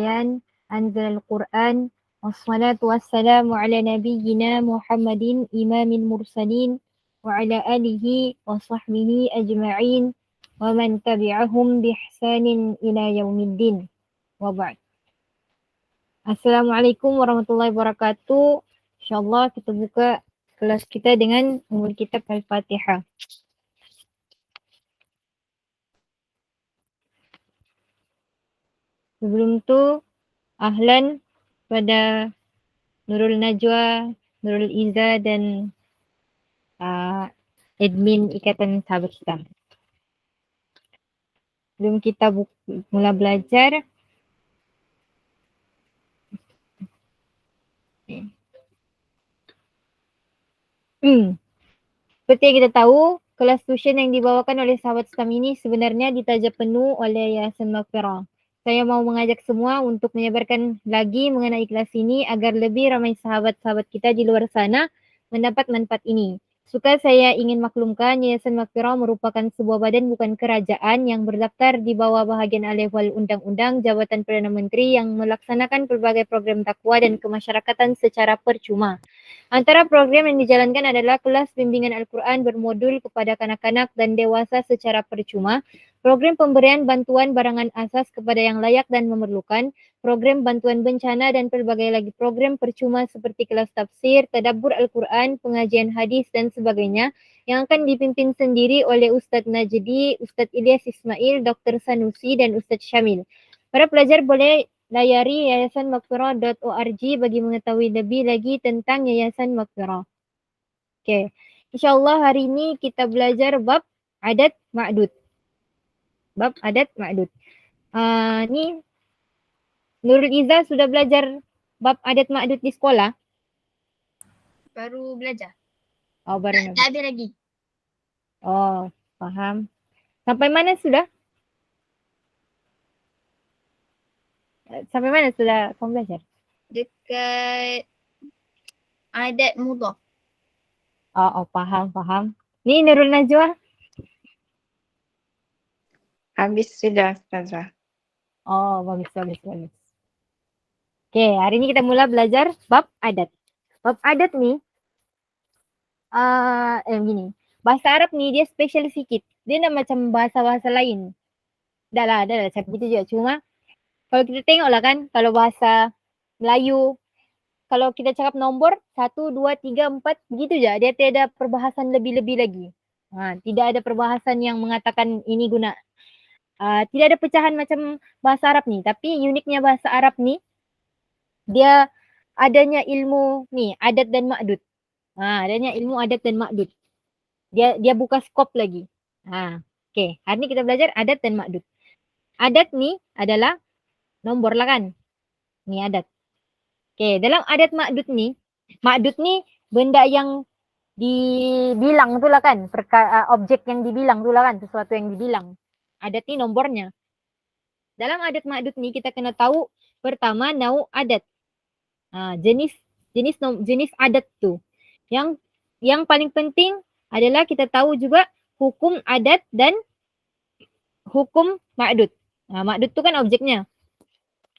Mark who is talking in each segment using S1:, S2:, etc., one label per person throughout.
S1: Anzal Al-Quran. Wassalatu wassalamu ala nabiyyina Muhammadin imamil mursalin wa ala alihi wa sahbihi ajma'in wa man tabi'ahum bihsanin ila yaumiddin. Wa ba'd. Assalamualaikum warahmatullahi wabarakatuh. InsyaAllah kita buka kelas kita dengan umul kitab Al-Fatihah. Sebelum tu, ahlan pada Nurul Najwa, Nurul Iza dan admin Ikatan Sahabat Islam. Sebelum kita mula belajar, seperti yang kita tahu, kelas tuition yang dibawakan oleh Sahabat Islam ini sebenarnya ditaja penuh oleh Yayasan Maghfirah. Saya mau mengajak semua untuk menyebarkan lagi mengenai kelas ini agar lebih ramai sahabat-sahabat kita di luar sana mendapat manfaat ini. Suka saya ingin maklumkan, Yayasan Maghfirah merupakan sebuah badan bukan kerajaan yang berdaftar di bawah bahagian alih-wal Undang-Undang Jabatan Perdana Menteri yang melaksanakan berbagai program takwa dan kemasyarakatan secara percuma. Antara program yang dijalankan adalah kelas bimbingan Al-Quran bermodul kepada kanak-kanak dan dewasa secara percuma, program pemberian bantuan barangan asas kepada yang layak dan memerlukan, program bantuan bencana dan pelbagai lagi program percuma seperti kelas tafsir, tadabbur Al-Quran, pengajian hadis dan sebagainya yang akan dipimpin sendiri oleh Ustaz Najdi, Ustaz Ilyas Ismail, Dr. Sanusi dan Ustaz Syamil. Para pelajar boleh layari yayasanmaghfirah.org bagi mengetahui lebih lagi tentang Yayasan Maghfirah. Okay. InsyaAllah hari ini kita belajar bab adat ma'dud. Bab adat ma'dud. Ni Nurul Iza sudah belajar bab adat ma'dud di sekolah?
S2: Baru belajar.
S1: Oh, baru
S2: Tak habis lagi.
S1: Oh, faham. Sampai mana sudah? Sampai mana sudah kamu belajar?
S2: Dekat adat mudhaf.
S1: Oh, faham. Ni Nurul Najwa?
S3: Habis sudah, Ustazah.
S1: Oh, bagus. Okay, hari ni kita mula belajar bab adat. Bab adat ni, gini. Bahasa Arab ni dia special sikit. Dia nak macam bahasa-bahasa lain. Dah lah, macam gitu je. Cuma, kalau kita tengok lah kan, kalau bahasa Melayu, kalau kita cakap nombor, 1, 2, 3, 4, begitu je. Dia tiada perbahasan lebih-lebih lagi. Tidak ada perbahasan yang mengatakan ini guna. Tidak ada pecahan macam bahasa Arab ni. Tapi uniknya bahasa Arab ni, dia adanya ilmu ni, adat dan ma'dud. Adanya ilmu adat dan ma'dud. Dia buka skop lagi. Okay, hari ni kita belajar adat dan ma'dud. Adat ni adalah nombor lah kan. Ni adat. Okay, dalam adat ma'dud ni benda yang dibilang tu lah kan. Objek yang dibilang tu lah kan. Sesuatu yang dibilang. Adat ni nombornya. Dalam adat ma'dud ni kita kena tahu pertama nau adat. Jenis adat tu. Yang paling penting adalah kita tahu juga hukum adat dan hukum ma'dud. Ma'dud tu kan objeknya.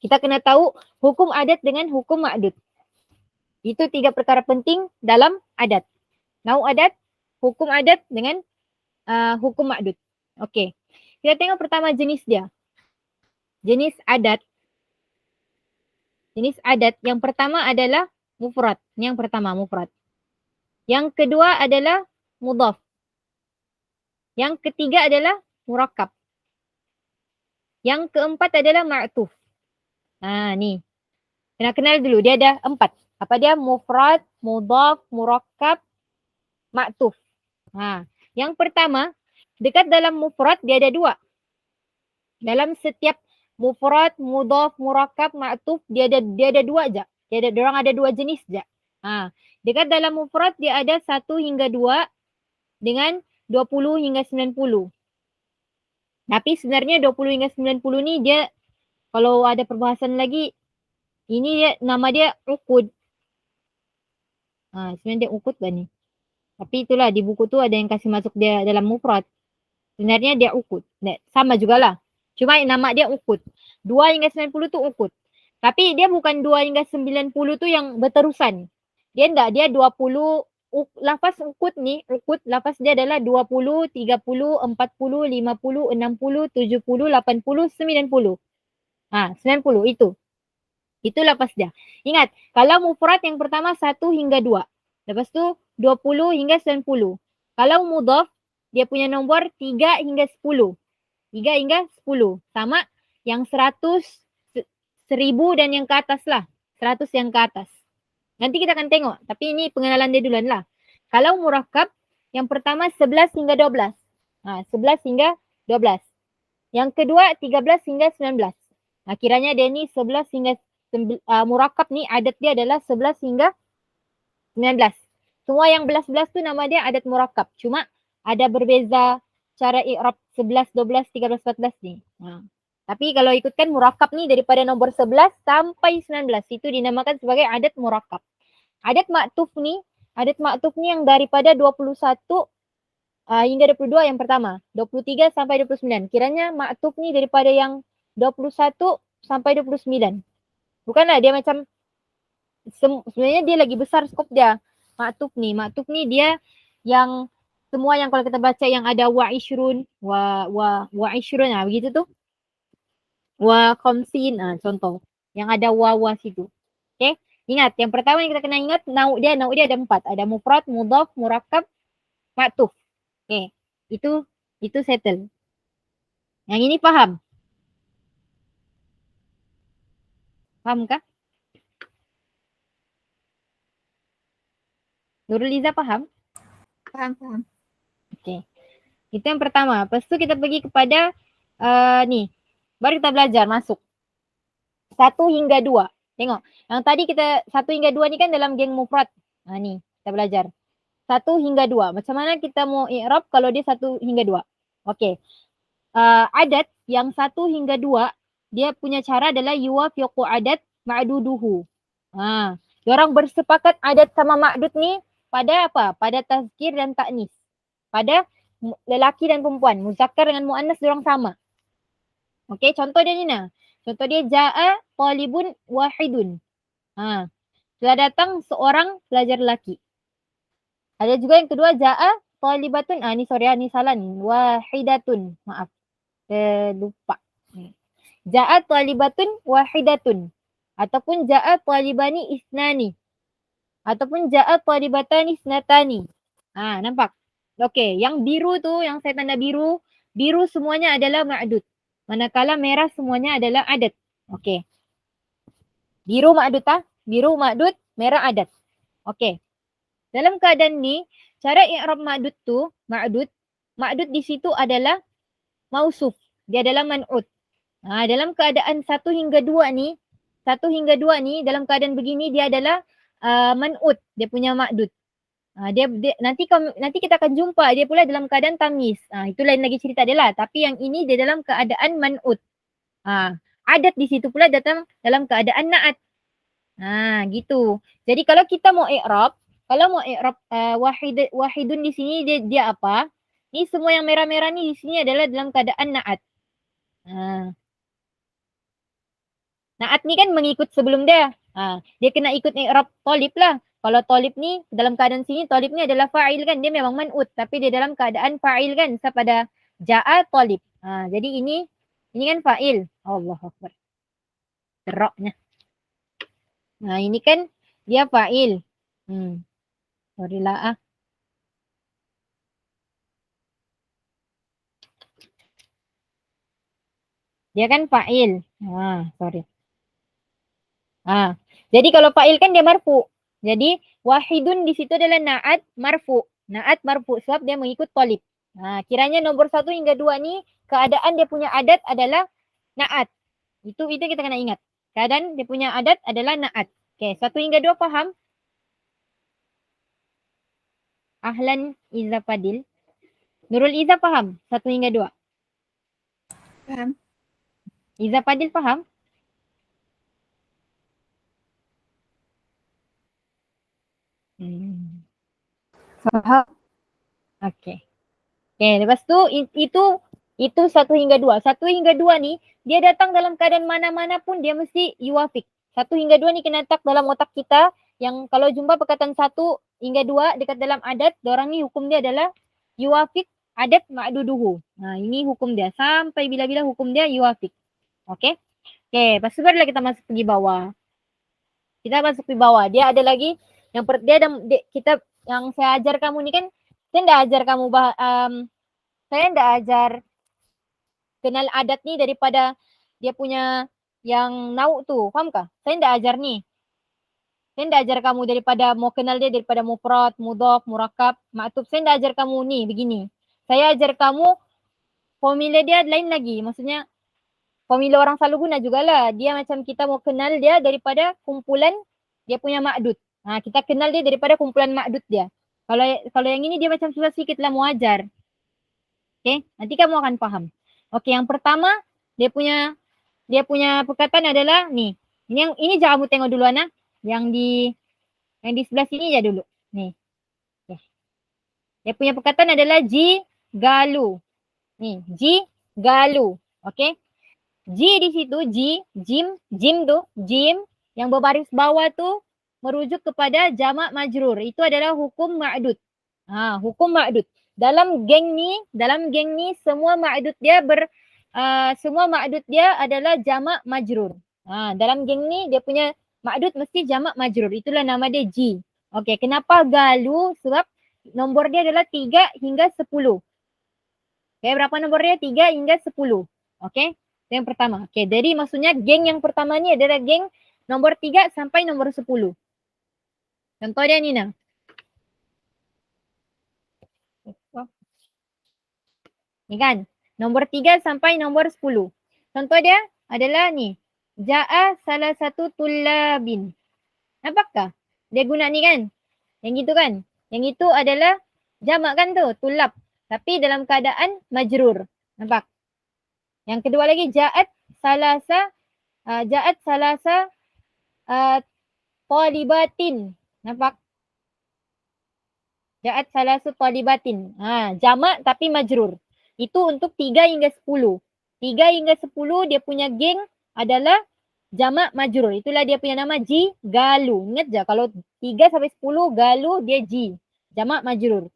S1: Kita kena tahu hukum adat dengan hukum ma'dud. Itu 3 perkara penting dalam adat. Nau adat, hukum adat dengan hukum ma'dud. Okey. Kita tengok pertama jenis dia. Jenis adat yang pertama adalah mufrad. Yang pertama mufrad. Yang kedua adalah mudhaf. Yang ketiga adalah murakkab. Yang keempat adalah ma'tuf. Ni. Kena kenal dulu. Dia ada 4. Apa dia? Mufrad, mudhaf, murakkab, ma'tuf. Yang pertama, dekat dalam mufrad dia ada 2. Dalam setiap mufrad, mudhaf, murakkab, ma'tuf dia ada 2 je. Diorang ada 2 jenis je. Dekat dalam mufrad dia ada 1 hingga 2 dengan 20 hingga 90. Tapi sebenarnya 20 hingga 90 ni dia kalau ada perbahasan lagi, ini dia nama dia ukud. Sebenarnya dia ukud kan ni. Tapi itulah di buku tu ada yang kasih masuk dia dalam mufrad. Sebenarnya dia ukud. Sama jugalah. Cuma nama dia ukud. 2 hingga 90 tu ukud. Tapi dia bukan 2 hingga 90 tu yang berterusan. Dia enggak, dia 20, lafaz ukut ni, lafaz dia adalah 20, 30, 40, 50, 60, 70, 80, 90. 90 itu. Itu lafaz dia. Ingat, kalau mufrad yang pertama 1 hingga 2. Lepas tu 20 hingga 90. Kalau mudhaf, dia punya nombor 3 hingga 10. 3 hingga 10. Sama yang 100, 1000 dan yang ke atas lah. 100 yang ke atas. Nanti kita akan tengok. Tapi ini pengenalan dia duluan lah. Kalau murakkab, yang pertama 11 hingga 12. 11 hingga 12. Yang kedua 13 hingga 19. Kiranya dia ni 11 hingga murakkab ni adat dia adalah 11 hingga 19. Semua yang belas-belas tu nama dia adat murakkab. Cuma ada berbeza cara i'rab 11, 12, 13, 14 ni. Tapi kalau ikutkan murakkab ni daripada nombor 11 sampai 19. Itu dinamakan sebagai adat murakkab. Adat maktuf ni yang daripada 21 hingga 22 yang pertama. 23 sampai 29. Kiranya maktuf ni daripada yang 21 sampai 29. Bukanlah dia macam sebenarnya dia lagi besar skop dia. Maktuf ni dia yang semua yang kalau kita baca yang ada wa ishrun, wa ishrun begitu tu. Wa khamsin contoh. Yang ada wa situ. Okey? Ingat, yang pertama yang kita kena ingat nauk dia ada 4. Ada mufrad, mudhaf, murakkab, maktuf. Okey. Itu settle. Yang ini faham? Faham kah? Nurul Iza faham?
S2: Faham.
S1: Okey. Itu yang pertama. Lepas tu kita pergi kepada ni. Baru kita belajar masuk. 1 hingga 2. Tengok. Yang tadi kita 1 hingga 2 ni kan dalam geng mufrad. Ni kita belajar. 1 hingga 2. Macam mana kita mau i'rab kalau dia 1 hingga 2? Okey. Adat yang 1 hingga 2 dia punya cara adalah yuwafiqu adat ma'duduhu. Diorang bersepakat adat sama ma'dud ni pada apa? Pada tazkir dan ta'nis. Pada lelaki dan perempuan. Muzakkar dengan muannas diorang sama. Okey, contoh dia ni nah. Contoh dia ja'a talibun wahidun. Telah datang seorang pelajar lelaki. Ada juga yang kedua ja'a talibatun. Ni salah ni. Wahidatun. Maaf. Lupa. Ja'a talibatun wahidatun. Ataupun ja'a talibani isnani. Ataupun ja'a talibatani isnatani. Nampak? Okey, yang biru tu, yang saya tanda biru semuanya adalah ma'dud. Manakala merah semuanya adalah adat. Okey. Biru ma'dud Biru ma'dud, merah adat. Okey. Dalam keadaan ni, cara i'rab ma'dud tu, ma'dud di situ adalah mausuf. Dia adalah man'ud. Dalam keadaan 1 hingga 2 ni, dalam keadaan begini dia adalah man'ud. Dia punya ma'dud. Dia nanti kita akan jumpa dia pula dalam keadaan tamyiz. Itu lain lagi cerita dia lah. Tapi yang ini dia dalam keadaan man'ud. Adat di situ pula datang dalam keadaan na'at. Gitu. Jadi kalau kita mau i'rab, wahidun di sini dia apa? Ni semua yang merah-merah ni di sini adalah dalam keadaan na'at. Na'at ni kan mengikut sebelum dia. Dia kena ikut i'rab talib lah. Kalau talib ni dalam keadaan sini talib ni adalah fa'il kan. Dia memang man'ud tapi dia dalam keadaan fa'il kan. Pada ja'a talib. Jadi ini kan fa'il. Allahu Akbar. Teroknya. Ini kan dia fa'il. Sorry lah Dia kan fa'il. Sorry. Jadi kalau fa'il kan dia marfu. Jadi wahidun di situ adalah na'at marfu. Na'at marfu sebab dia mengikut talib. Kiranya nombor 1 hingga 2 ni keadaan dia punya adat adalah na'at. Itu kita kena ingat. Keadaan dia punya adat adalah na'at. Okey, 1 hingga 2 faham? Ahlan Iza Fadil. Nurul Iza faham? 1 hingga 2.
S2: Faham.
S1: Iza Fadil faham?
S3: Faham.
S1: Okey. Lepas tu itu Itu 1 hingga 2. 1 hingga 2 ni, dia datang dalam keadaan mana-mana pun dia mesti yuwafik. 1 hingga 2 ni kena letak dalam otak kita yang kalau jumpa perkataan 1 hingga 2 dekat dalam adat, diorang ni hukum dia adalah yuwafik adat ma'duduhu. Ini hukum dia. Sampai bila-bila hukum dia yuwafik. Okey? Okey, lepas tu barulah kita masuk pergi bawah. Kita masuk pergi bawah. Dia ada lagi yang kita yang saya ajar kamu ni kan, saya ndak ajar kamu saya ndak ajar kenal adat ni daripada dia punya yang nauk tu. Faham kah? Saya ndak ajar ni. Saya ndak ajar kamu daripada mau kenal dia daripada mufrad, mudhaf, murakab, maktub. Saya ndak ajar kamu ni begini. Saya ajar kamu formula dia lain lagi. Maksudnya formula orang selalu guna jugalah. Dia macam kita mau kenal dia daripada kumpulan dia punya ma'dud. Kita kenal dia daripada kumpulan ma'dud dia. Kalau yang ini dia macam susah sikit lah mau ajar. Okay, nanti kamu akan faham. Okay, yang pertama dia punya perkataan adalah ni. Ini jangan kamu tengok dulu Ana. Yang di sebelah sini je dulu. Ni. Okay. Dia punya perkataan adalah jigalu. Ni, jigalu. Okay. Ji di situ, jim tu, jim yang berbaris bawah tu merujuk kepada jamak majrur. Itu adalah hukum ma'dud. Hukum ma'dud. Dalam geng ni semua ma'dud dia adalah jamak majrur. Dalam geng ni dia punya ma'dud mesti jamak majrur. Itulah nama dia ji. Okey, kenapa galu? Sebab nombor dia adalah 3 hingga 10. Okey, berapa nombor dia? 3 hingga 10. Okey. Yang pertama. Okey, jadi maksudnya geng yang pertama ni adalah geng nombor 3 sampai nombor 10. Contoh dia ni nah. Ni kan. Nombor 3 sampai nombor 10. Contoh dia adalah ni. Ja'a salah satu tullabin. Nampakkah? Dia guna ni kan? Yang gitu kan? Yang itu adalah jamak kan tu, tulab. Tapi dalam keadaan majrur. Nampak? Yang kedua lagi ja'at salasa talibatin. Nampak? Ja'at salasa talibatin. Jamak tapi majrur. Itu untuk 3 hingga 10. 3 hingga 10 dia punya geng adalah jamak majrur. Itulah dia punya nama ji galu. Ingat je kalau 3 sampai 10 galu dia ji. Jamak majrur.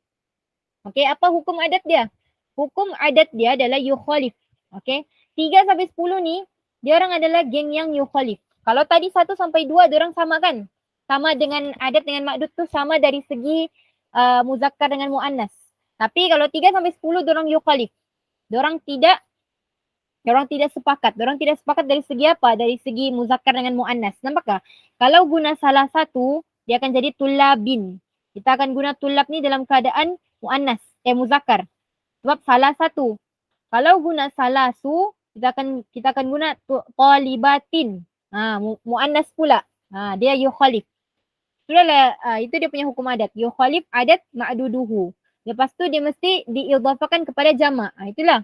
S1: Okey, apa hukum adat dia? Hukum adat dia adalah yukhalif. Okey. 3 sampai 10 ni dia orang adalah geng yang yukhalif. Kalau tadi 1 sampai 2 dia orang sama kan? Sama dengan adat dengan ma'dud tu sama dari segi muzakkar dengan muannas. Tapi kalau 3 sampai 10 dia orang yukhalif. Dia orang tidak sepakat. Dia orang tidak sepakat dari segi apa? Dari segi muzakkar dengan muannas. Nampak tak? Kalau guna salah satu dia akan jadi tulabin. Kita akan guna tulab ni dalam keadaan muannas, muzakkar. Sebab salah satu. Kalau guna salasu, kita akan guna talibatin. Muannas pula. Dia yukhalif. Itu dia punya hukum adat. Yukhalif adat ma'duduhu. Lepas tu dia mesti diidhafakan kepada jamak. Itulah.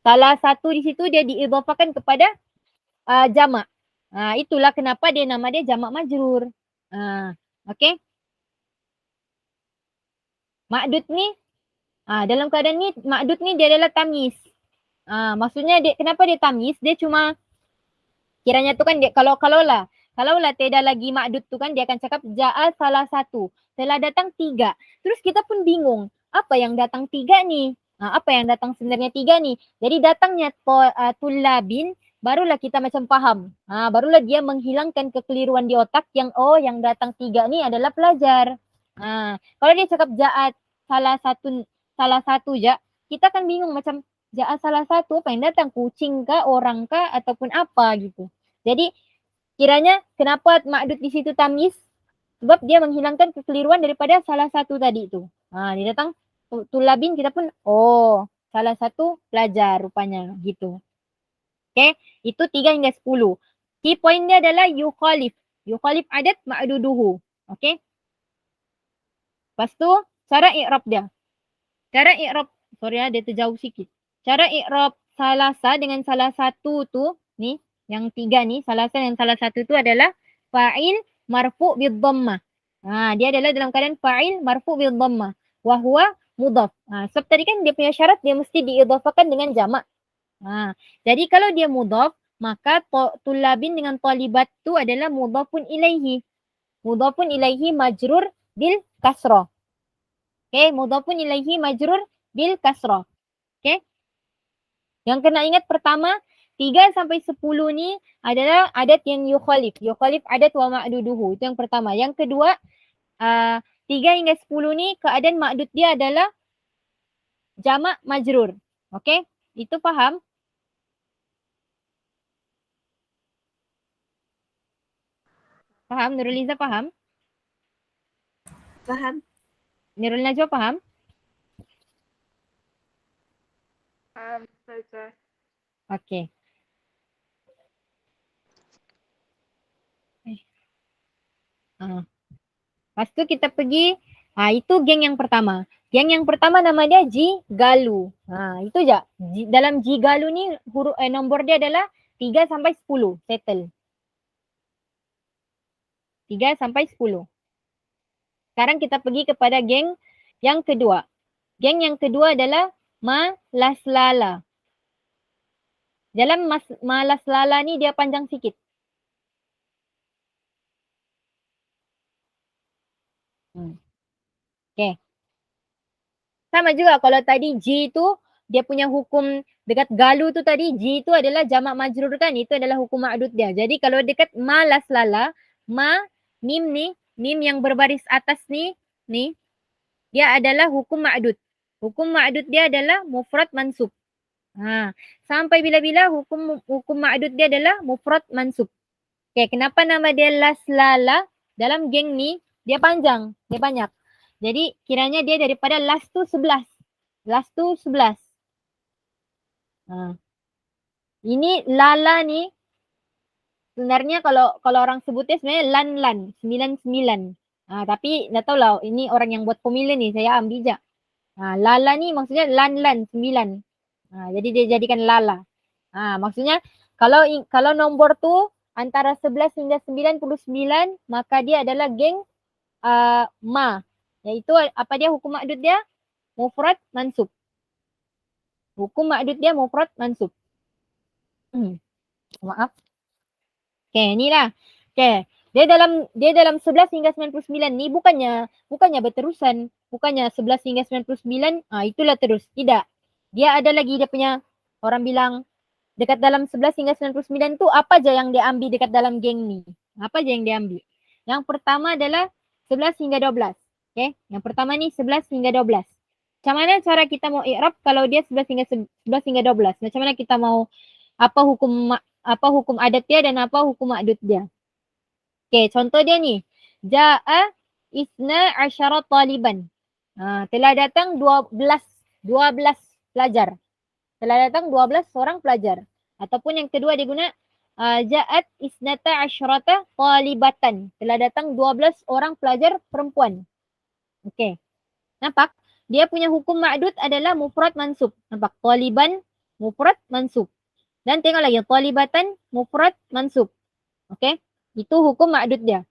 S1: Salah satu di situ dia diidhafakan kepada jamak. Itulah kenapa dia nama dia jamak majrur. Okey. Ma'dud ni dalam keadaan ni ma'dud ni dia adalah tamyiz. Maksudnya kenapa dia tamyiz? Dia cuma kiranya tu kan dia kalau lah tiada lagi ma'dud tu kan dia akan cakap ja'a salah satu. Telah datang 3. Terus kita pun bingung. Apa yang datang 3 ni? Apa yang datang sebenarnya 3 ni? Jadi datangnya tullabin barulah kita macam faham. Barulah dia menghilangkan kekeliruan di otak yang yang datang 3 ni adalah pelajar. Kalau dia cakap ja'a salah satu je, kita kan bingung macam ja'a salah satu apa yang datang, kucing kah, orang kah ataupun apa gitu. Jadi kiranya kenapa ma'dud di situ tamyiz? Sebab dia menghilangkan kekeliruan daripada salah satu tadi tu. Dia datang tulabin kita pun salah satu pelajar rupanya gitu. Okay, itu 3 hingga 10. Key point dia adalah yukhalif. Yukhalif adat ma'duduhu. Okay. Lepas tu cara i'rab dia. Cara i'rab, dia terjauh sikit. Cara i'rab salasa dengan salah satu tu, ni, yang 3 ni, salasa dengan salah satu tu adalah fa'il marfu' bid-dhammah. Dia adalah dalam keadaan fa'il marfu' bid-dhammah. Wa huwa mudhaf. Sebab tadi kan dia punya syarat dia mesti diidhafakan dengan jamak. Jadi kalau dia mudhaf, maka tulabin dengan talibat tu adalah mudhafun ilaihi. Mudhafun ilaihi majrur bil kasrah. Okay, mudhafun ilaihi majrur bil kasrah. Okay. Yang kena ingat pertama, 3 sampai 10 ni adalah adat yang yukhalif. Yukhalif adat wa ma'duduhu. Itu yang pertama. Yang kedua, 3 hingga 10 ni keadaan ma'dud dia adalah jamak majrur. Okay, itu faham? Faham? Nurul Izzah faham?
S2: Faham.
S1: Nurul Najwa faham?
S3: Ustazah.
S1: Okay. Lepas tu kita pergi, itu geng yang pertama. Geng yang pertama nama dia Jigalu. Itu je. Dalam Jigalu ni nombor dia adalah 3 sampai 10. Settle. 3 sampai 10. Sekarang kita pergi kepada geng yang kedua. Geng yang kedua adalah Malaslala. Dalam Malaslala ni dia panjang sikit. Okay. Sama juga kalau tadi G tu dia punya hukum dekat galu tu tadi, G tu adalah jamak majrur kan, itu adalah hukum ma'dud dia. Jadi kalau dekat Malaslala, mim ni, mim yang berbaris atas ni, dia adalah hukum ma'dud. Hukum ma'dud dia adalah mufrad mansub. Sampai bila-bila hukum ma'dud dia adalah mufrad mansub. Okay, kenapa nama dia Laslala? Dalam geng ni, dia panjang, dia banyak. Jadi kiranya dia daripada last tu 11. Last tu 11. Ini lala ni sebenarnya kalau orang sebutnya sebenarnya lan 99. Tapi tak tahulah ini orang yang buat formula ni saya ambil je. Lala ni maksudnya lan 9. Jadi dia jadikan lala. Maksudnya kalau nombor tu antara 11 hingga 99 maka dia adalah geng ma. Iaitu apa dia hukum ma'dud dia? Mufrad mansub. Hukum ma'dud dia mufrad mansub. Maaf. Okay, inilah. Okay. Dia dalam 11 hingga 99 ni bukannya berterusan. Bukannya 11 hingga 99, itulah terus. Tidak. Dia ada lagi dia punya, orang bilang dekat dalam 11 hingga 99 tu apa je yang dia ambil dekat dalam geng ni? Apa je yang dia ambil? Yang pertama adalah 11 hingga 12. Okay. Yang pertama ni 11 hingga 12. Macam mana cara kita mau i'rab kalau dia 11 hingga 12? Macam mana kita mau apa hukum adat dia dan apa hukum ma'dud dia? Okay, contoh dia ni. Ja'a isna asyara taliban. Telah datang 12 pelajar. Telah datang 12 orang pelajar. Ataupun yang kedua dia guna ja'at isnata asyrata talibatan. Telah datang 12 orang pelajar perempuan. Okay. Nampak? Dia punya hukum ma'dud adalah mufrad mansub. Nampak? Taliban mufrad mansub. Dan tengok lagi, talibatan mufrad mansub. Okay? Itu hukum ma'dud dia.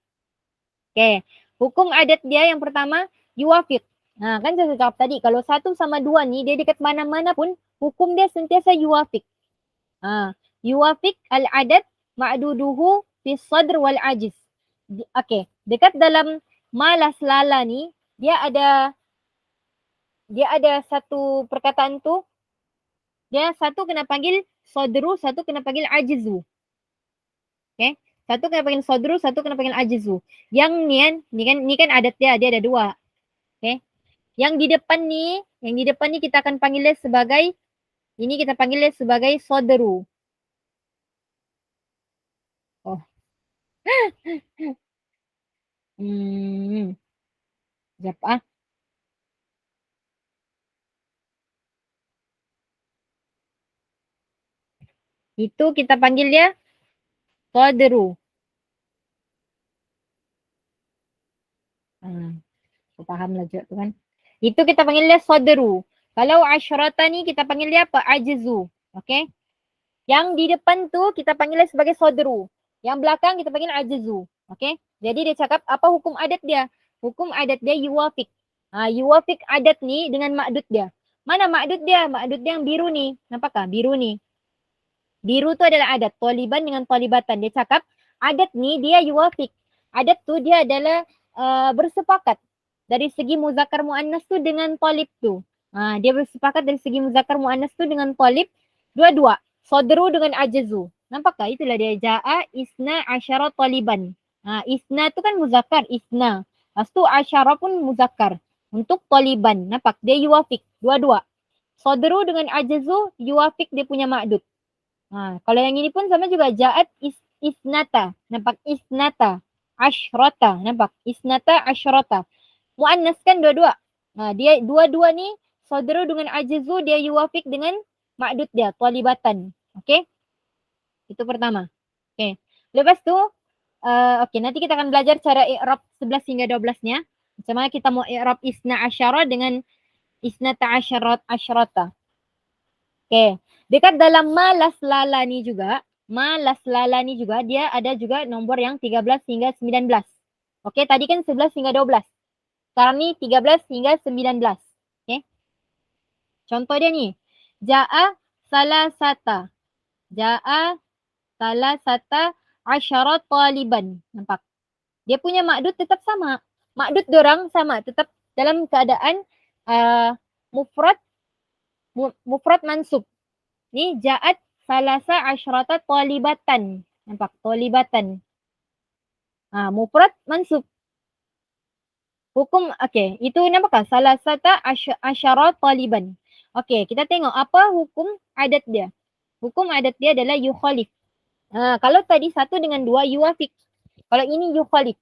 S1: Okay. Hukum adat dia yang pertama, yuwafiq. Kan saya cakap tadi, kalau 1 sama 2 ni, dia dekat mana-mana pun, hukum dia sentiasa yuwafiq. Yuwafiq al-adat ma'duduhu fi sadr wal ajiz. Okay. Dekat dalam Malaslala ni, dia ada satu perkataan tu, dia satu kena panggil sadru, satu kena panggil ajizu. Okay. Satu kena panggil sadru, satu kena panggil ajizu. Yang ni kan adat dia ada 2. Okay. Yang di depan ni kita akan panggilnya sebagai, ini kita panggilnya sebagai sadru. Oh. Sekejap Itu kita panggil dia sadru. Aku paham lah tu kan. Itu kita panggil dia sadru. Kalau asyrata ni kita panggil dia apa? Ajizu. Okay. Yang di depan tu kita panggil dia sebagai sadru. Yang belakang kita panggil ajizu. Okay. Jadi dia cakap apa hukum adat dia? Hukum adat dia yuwafiq. Yuwafiq adat ni dengan ma'dud dia. Mana ma'dud dia? Ma'dud dia yang biru ni. Nampak tak? Biru ni. Biru tu adalah adat. Taliban dengan talibatan. Dia cakap adat ni dia yuwafiq. Adat tu dia adalah bersepakat dari segi muzakkar muannas tu dengan talib tu. Dia bersepakat dari segi muzakkar muannas tu dengan talib dua-dua. Sadru dengan ajazu. Nampak tak? Itulah dia. Ja'a isna asyara taliban. Isna tu kan muzakkar. Isna. Lepas tu asyara pun muzakkar. Untuk taliban. Nampak? Dia yuwafiq. Dua-dua. Sadru dengan ajazu yuwafiq dia punya ma'dud. Kalau yang ini pun sama juga. Ja'at isnata. Nampak? Isnata. Ashrata. Nampak? Isnata ashrata. Mu'annas kan dua-dua. Dia dua-dua ni sadru dengan ajazu dia yuwafiq dengan ma'dud dia. Talibatan. Okay? Itu pertama. Okay. Lepas tu, nanti kita akan belajar cara i'rab 11 hingga 12-nya. Macam mana kita mau i'rab isna asyara dengan isnata asyrata. Okay. Dekat dalam malas lala ni juga dia ada juga nombor yang 13 hingga 19. Okay, tadi kan 11 hingga 12. Sekarang ni 13 hingga 19. Okay. Contoh dia ni. Ja'a salasata. Ja'a salasata asyara taliban. Nampak? Dia punya ma'dud tetap sama. Ma'dud dorang sama. Tetap dalam keadaan mufrad mansub. Ni ja'at salasa asyrata talibatan. Nampak? Talibatan. Mufrad mansub. Hukum, okay. Itu nampak tak? Salasata asyara taliban. Okay, kita tengok apa hukum adat dia. Hukum adat dia adalah yukhalif. Kalau tadi 1 dengan 2 yuwafiq. Kalau ini yukhalif.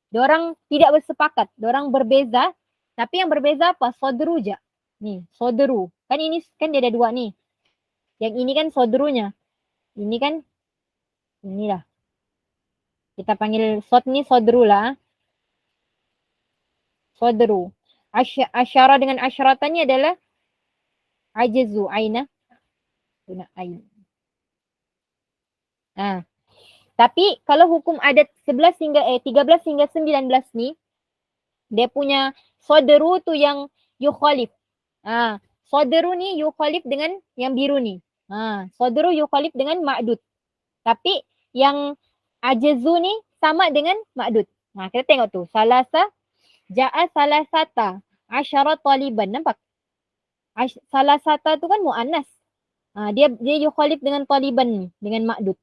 S1: Diorang tidak bersepakat. Diorang berbeza. Tapi yang berbeza apa? Sadru je. Ni, sadru. Kan ini kan dia ada 2 ni. Yang ini kan sadrunya. Ini kan, inilah. Kita panggil sod ni sadru lah. Sadru. Asyara dengan asyaratannya adalah ajazu. Aina. Guna ain. Tapi kalau hukum adat 13 hingga 19 ni, dia punya sadru tu yang yukhalif. Sadru ni yukhalif dengan yang biru ni. Sadru yukhalif dengan ma'dud. Tapi yang ajazu ni sama dengan ma'dud. Kita tengok tu. Ja'a salasata asyara taliban. Nampak? Salasata tu kan mu'annas. Dia yukhalif dengan taliban ni. Dengan ma'dud.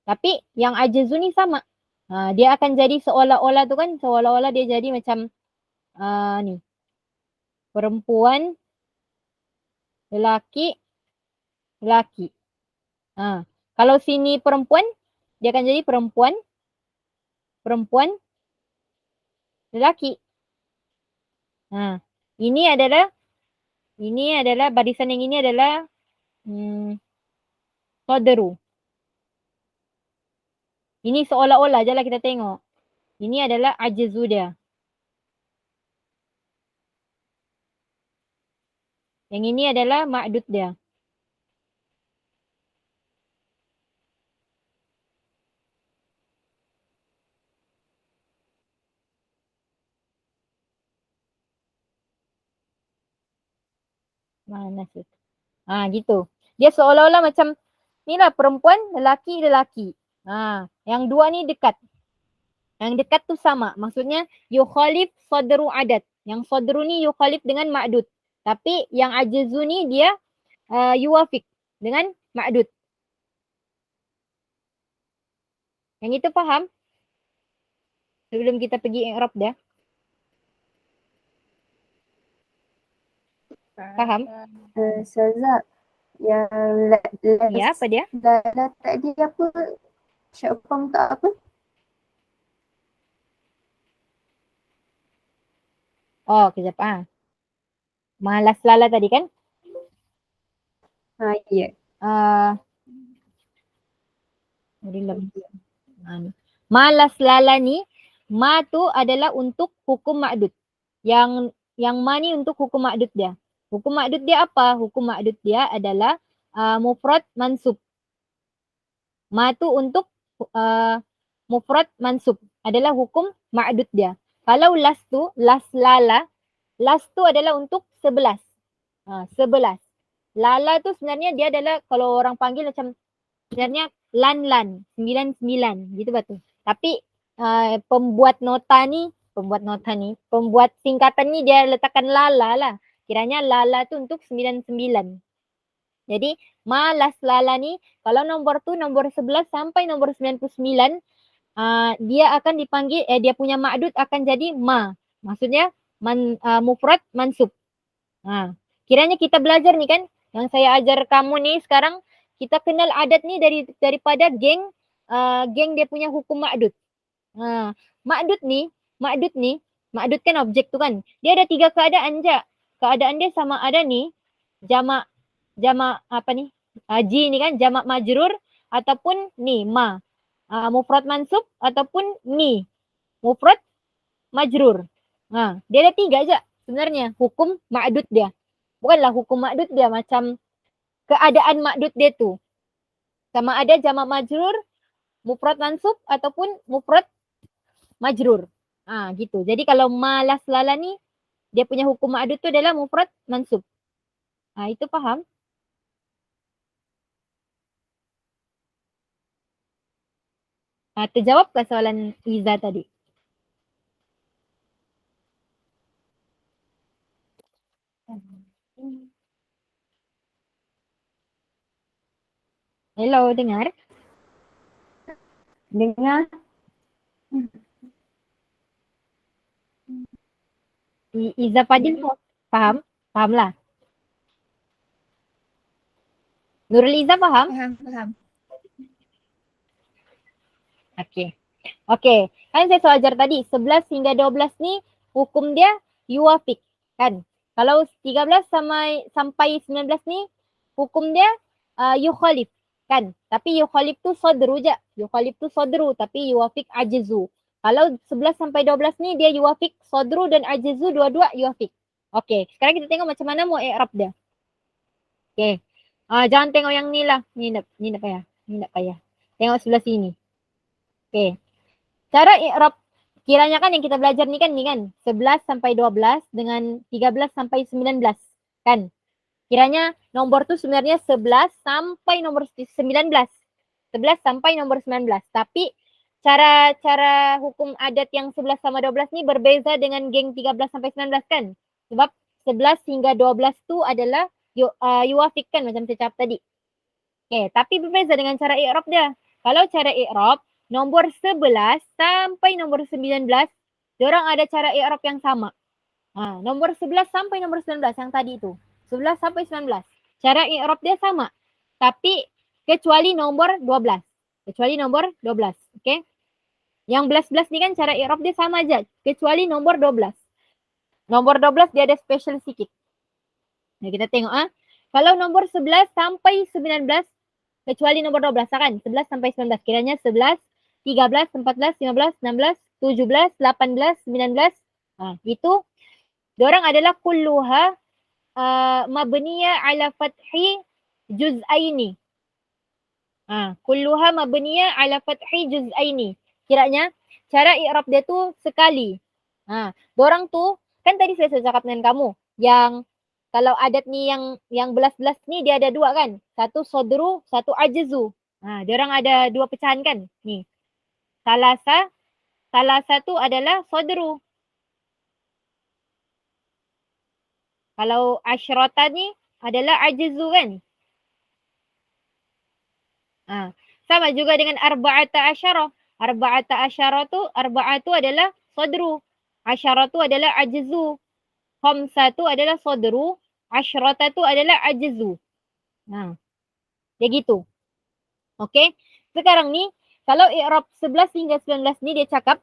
S1: Tapi yang ajazu ni sama. Dia akan jadi seolah-olah tu kan. Seolah-olah dia jadi macam ni. Perempuan. Lelaki. Kalau sini perempuan. Dia akan jadi perempuan. Lelaki. Ini adalah barisan yang ini adalah sadru. Ini seolah-olah je lah kita tengok. Ini adalah ajazu dia. Yang ini adalah ma'dud dia. Mana sih? Gitu. Dia seolah-olah macam ni lah perempuan, lelaki. Yang 2 ni dekat. Yang dekat tu sama. Maksudnya yukhalif sadru adat. Yang sadru ni yukhalif dengan ma'dud. Tapi yang ajazu ni dia yuwafiq dengan ma'dud. Yang itu faham? Sebelum kita pergi i'rab dia. Faham?
S2: Ustazah, yang
S1: Ya, apa dia?
S2: lala tadi apa? Syafam tak apa?
S1: Oh, kejap. Malas lala tadi kan?
S2: Ya.
S1: Malas lala ni, ma tu adalah untuk hukum ma'dud. Yang ma ni untuk hukum ma'dud dia. Hukum ma'dud dia apa? Hukum ma'dud dia adalah mufrad mansub. Ma tu untuk mufrad mansub. Adalah hukum ma'dud dia. Kalau las lala, Last tu adalah untuk 11. 11. Lala tu sebenarnya dia adalah kalau orang panggil macam sebenarnya lan, 99 gitu betul. Tapi pembuat singkatan ni dia letakkan lala lah. Kiranya lala tu untuk 99. Jadi malas lala ni kalau nombor tu nombor 11 sampai nombor 99 dia akan dipanggil dia punya ma'dud akan jadi ma. Maksudnya mufrad mansub. Kiranya kita belajar ni kan yang saya ajar kamu ni sekarang kita kenal adat ni daripada geng dia punya hukum ma'dud. Ma'dud kan objek tu kan. Dia ada 3 keadaan je. Keadaan dia sama ada ni jamak apa ni? Ji ni kan jamak majrur ataupun ni ma. Mufrad mansub ataupun ni mufrad majrur. Dia ada 3 je sebenarnya hukum ma'dud dia. Bukanlah hukum ma'dud dia macam keadaan ma'dud dia tu. Sama ada jamak majrur, mufrad mansub ataupun mufrad majrur. Gitu. Jadi kalau malas lala ni dia punya hukum ma'dud tu adalah mufrad mansub. Itu faham? Terjawabkah soalan Iza tadi? Hello, dengar?
S2: Dengar.
S1: Iza Fadil faham? Faham lah. Nurul Iza faham?
S3: Faham.
S1: Okey. Kan saya sudah ajar tadi 11 hingga 12 ni hukum dia yuwafiq kan. Kalau 13 sampai 19 ni hukum dia yukhalif kan. Tapi yukhalif tu sadru je. Yukhalif tu sadru tapi yuwafiq ajzu. Kalau 11 sampai 12 ni dia yuwafiq sadru dan ajzu dua-dua yuwafiq. Okey, sekarang kita tengok macam mana mau i'rab dia. Okey. Jangan tengok yang ni lah. Ni tak payah. Ni tak payah. Tengok sebelah sini. Okey. Cara i'rab kiranya kan yang kita belajar ni kan 11 sampai 12 dengan 13 sampai 19 kan. Kiranya nombor tu sebenarnya 11 sampai nomor 19. 11 sampai nomor 19. Tapi cara hukum adat yang 11 sama 12 ni berbeza dengan geng 13 sampai 19 kan. Sebab 11 hingga 12 tu adalah yuwafiq kan macam saya cakap tadi. Okay, tapi berbeza dengan cara i'rab dia. Kalau cara i'rab nombor 11 sampai nombor 19 diorang ada cara i'rab yang sama. Nombor 11 sampai nombor 19 yang tadi tu. 11 sampai 19. Cara i'rab dia sama. Tapi kecuali nomor 12. Kecuali nomor 12. Okay. Yang belas-belas ni kan cara i'rab dia sama aja. Kecuali nomor 12. Nomor 12 dia ada special sikit. Nah, kita tengok Kalau nomor 11 sampai 19 kecuali nomor 12 kan. 11 sampai 19. Kiranya 11, 13, 14, 15, 16, 17, 18, 19. Itu diorang adalah kulluha mabniya ala fathi juz'aini. Kulluha mabniya ala fathi juz'aini. Kiranya cara i'rab dia tu sekali. Diorang tu kan tadi saya cakap dengan kamu yang kalau adat ni yang belas-belas ni dia ada 2 kan. Satu sadru, satu ajzu. Diorang ada 2 pecahan kan. Ni. Salah satu adalah sadru. Kalau asyrata ni adalah ajzu kan. Sama juga dengan arba'ata asyara. Arba'ata asyara tu adalah sadru. Asyara tu adalah ajzu. Khamsatu adalah sadru. Asyrata tu adalah ajzu. Dia gitu. Okey. Sekarang ni kalau i'rab 11 hingga 19 ni dia cakap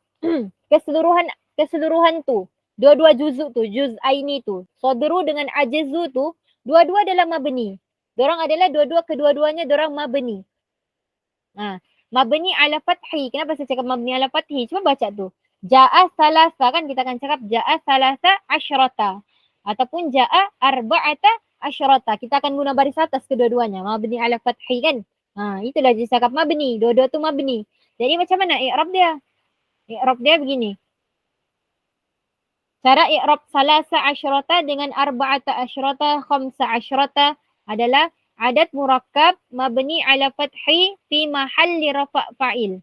S1: keseluruhan tu. Dua-dua juzuk tu, juz'aini tu. Sadru dengan ajzu tu, dua-dua adalah mabni. Diorang adalah kedua-duanya diorang mabni. Mabni ala fathi. Kenapa saya cakap mabni ala fathi? Cuba baca tu. Ja'a salasa kan kita akan cakap ja'a salasa asyrata. Ataupun ja'a arba'ata asyrata. Kita akan guna baris atas kedua-duanya. Mabni ala fathi kan. Itulah dia cakap mabni. Dua-dua tu mabni. Jadi macam mana i'rab dia? I'rab dia begini. Cara i'rab salasa asyrata dengan arba'ata asyrata, khamsa asyrata adalah adat murakkab mabni ala fathi fi mahalli rafa' fa'il.